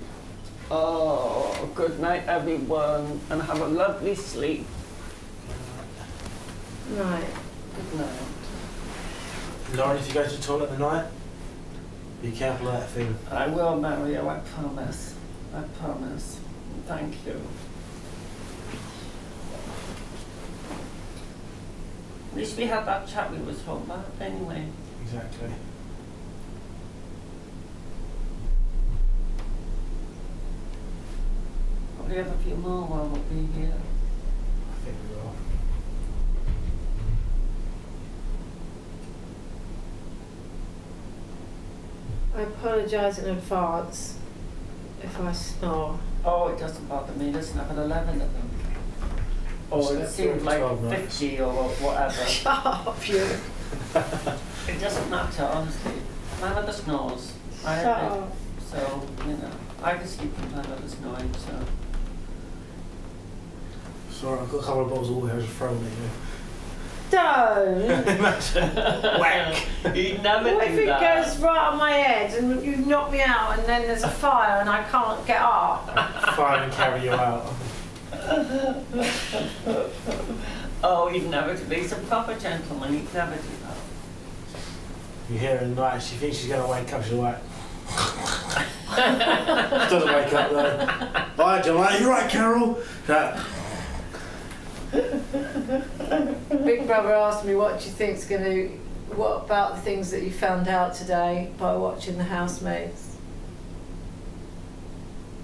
Oh, good night, everyone, and have a lovely sleep. Right. Good night. Lauren, if you go to the toilet at night, be careful of that thing. I will, Mario, I promise. I promise. Thank you. At least we had that chat we were talking about anyway. Exactly. Probably have a few more while we'll be here. I think we will. I apologise in advance if I snore. Oh, it doesn't bother me. Listen, I've had 11 of them. Or it seems like 50 or whatever. Shut up, you. It doesn't matter, honestly. None of the snores. So, you know, I just sleep from time at this night, so. Sorry, I've got a couple of bottles of water thrown at you. Don't. Whack! You'd never What do if it that. goes right on my head and you knock me out and then there's a fire and I can't get up? Fire and carry you out. Oh, he'd never do that. He's a proper gentleman, he'd never do that. You hear her in the night, she thinks she's going to wake up, she's like... She doesn't wake up though. Hi, Joanne, you right, Carol? Big brother asked me what do you think's going to... What about the things that you found out today by watching the housemates?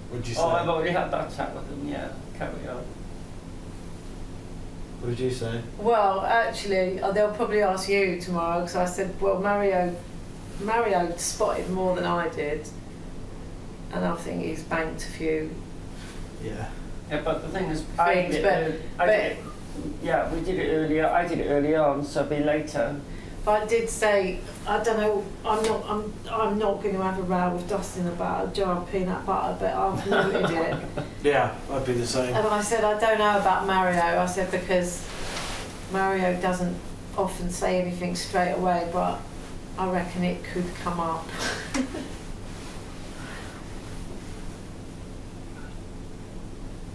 What'd you say? Oh, I've already had that chat with him, yeah. Carry on. What did you say? Well, actually, they'll probably ask you tomorrow because I said, well, Mario spotted more than I did, and I think he's banked a few. Yeah. Yeah, but the thing is, Things, yeah, we did it earlier. I did it earlier on, so it'll be later. But I did say, I don't know, I'm not going to have a row with Dustin about a jar of peanut butter, but I've noted it. Yeah, I'd be the same. And I said, I don't know about Mario. I said, because Mario doesn't often say anything straight away, but I reckon it could come up.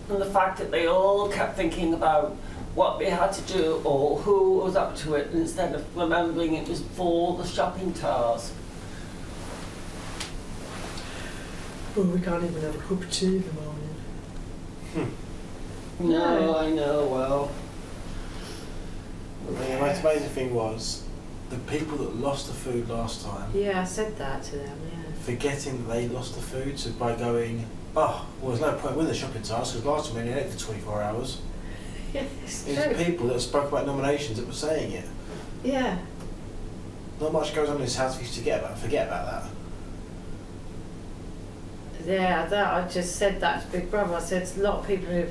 And the fact that they all kept thinking about what they had to do or who was up to it instead of remembering it was for the shopping task. Well, we can't even have a cup of tea in the morning. No, I know, well. The most amazing thing was, the people that lost the food last time, Yeah, I said that to them, yeah. forgetting that they lost the food, so by going, oh, well, there's no point with the shopping task, because last time we only ate for 24 hours. It's It was true. people that spoke about nominations that were saying it. Yeah. Not much goes on in this house for you to forget about that. Yeah, that I just said that to Big Brother. I said a lot of people have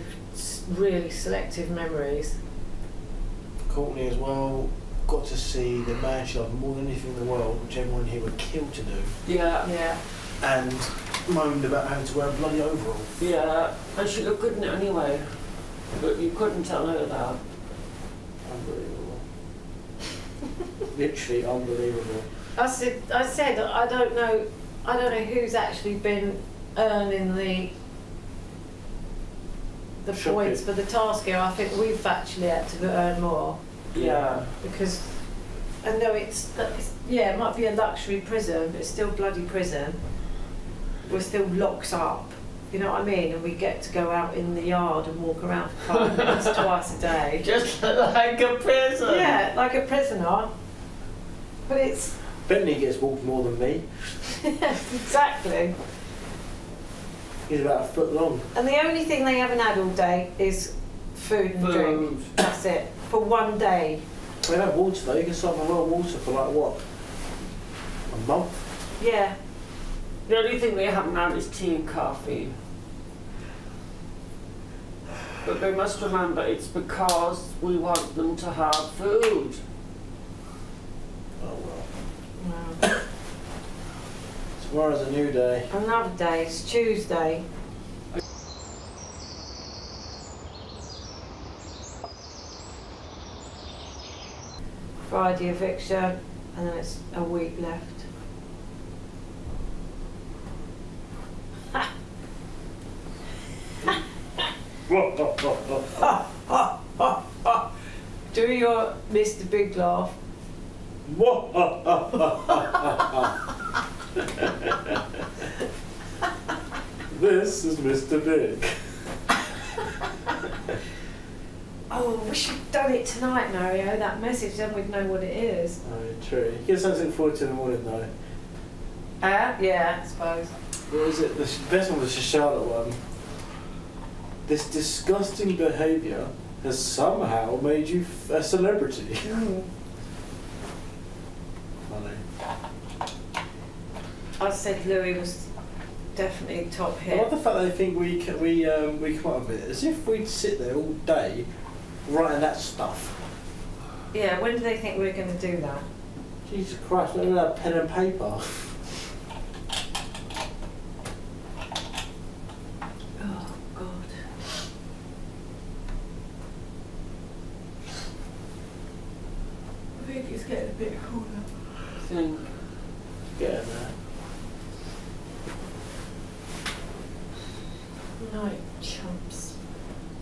really selective memories. Courtney as well got to see the man she loved more than anything in the world, which everyone here would kill to do, Yeah. Yeah. and moaned about having to wear a bloody overall. Yeah, and she looked good in it anyway. But you couldn't tell her that. Unbelievable. Literally unbelievable. I said I don't know who's actually been earning the Shopping. points for the task here. I think we've actually had to earn more Yeah. because I know it's yeah, it might be a luxury prison, but it's still bloody prison. We're still locked up. You know what I mean? And we get to go out in the yard and walk around for 5 minutes twice a day. Just like a prison. Yeah, like a prisoner. But it's Bentley gets walked more than me. exactly. He's about a foot long. And the only thing they haven't had all day is food and drink. That's it. For one day. They have water though. You can stop a lot of water for like what? A month? Yeah. The only thing they haven't had is tea and coffee. But they must remember it's because we want them to have food. Oh well. Wow. Tomorrow's a new day. Another day. It's Tuesday. Friday eviction, and then it's a week left. Do your Mr. Big laugh. This is Mr. Big. Oh, we should have done it tonight, Mario, that message, then we'd know what it is. Oh, true. You get something forward to in the morning though. Yeah, I suppose. What was it? The best one was the Charlotte one. This disgusting behaviour has somehow made you a celebrity. Mm. Funny. I said Louis was definitely top I hit. love the fact that they think we come up with it as if we'd sit there all day writing that stuff. Yeah, when do they think we're going to do that? Jesus Christ, we don't have pen and paper. Getting there. Night, chumps.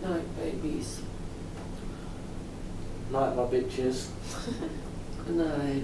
Night, babies. Night, my bitches. Good night.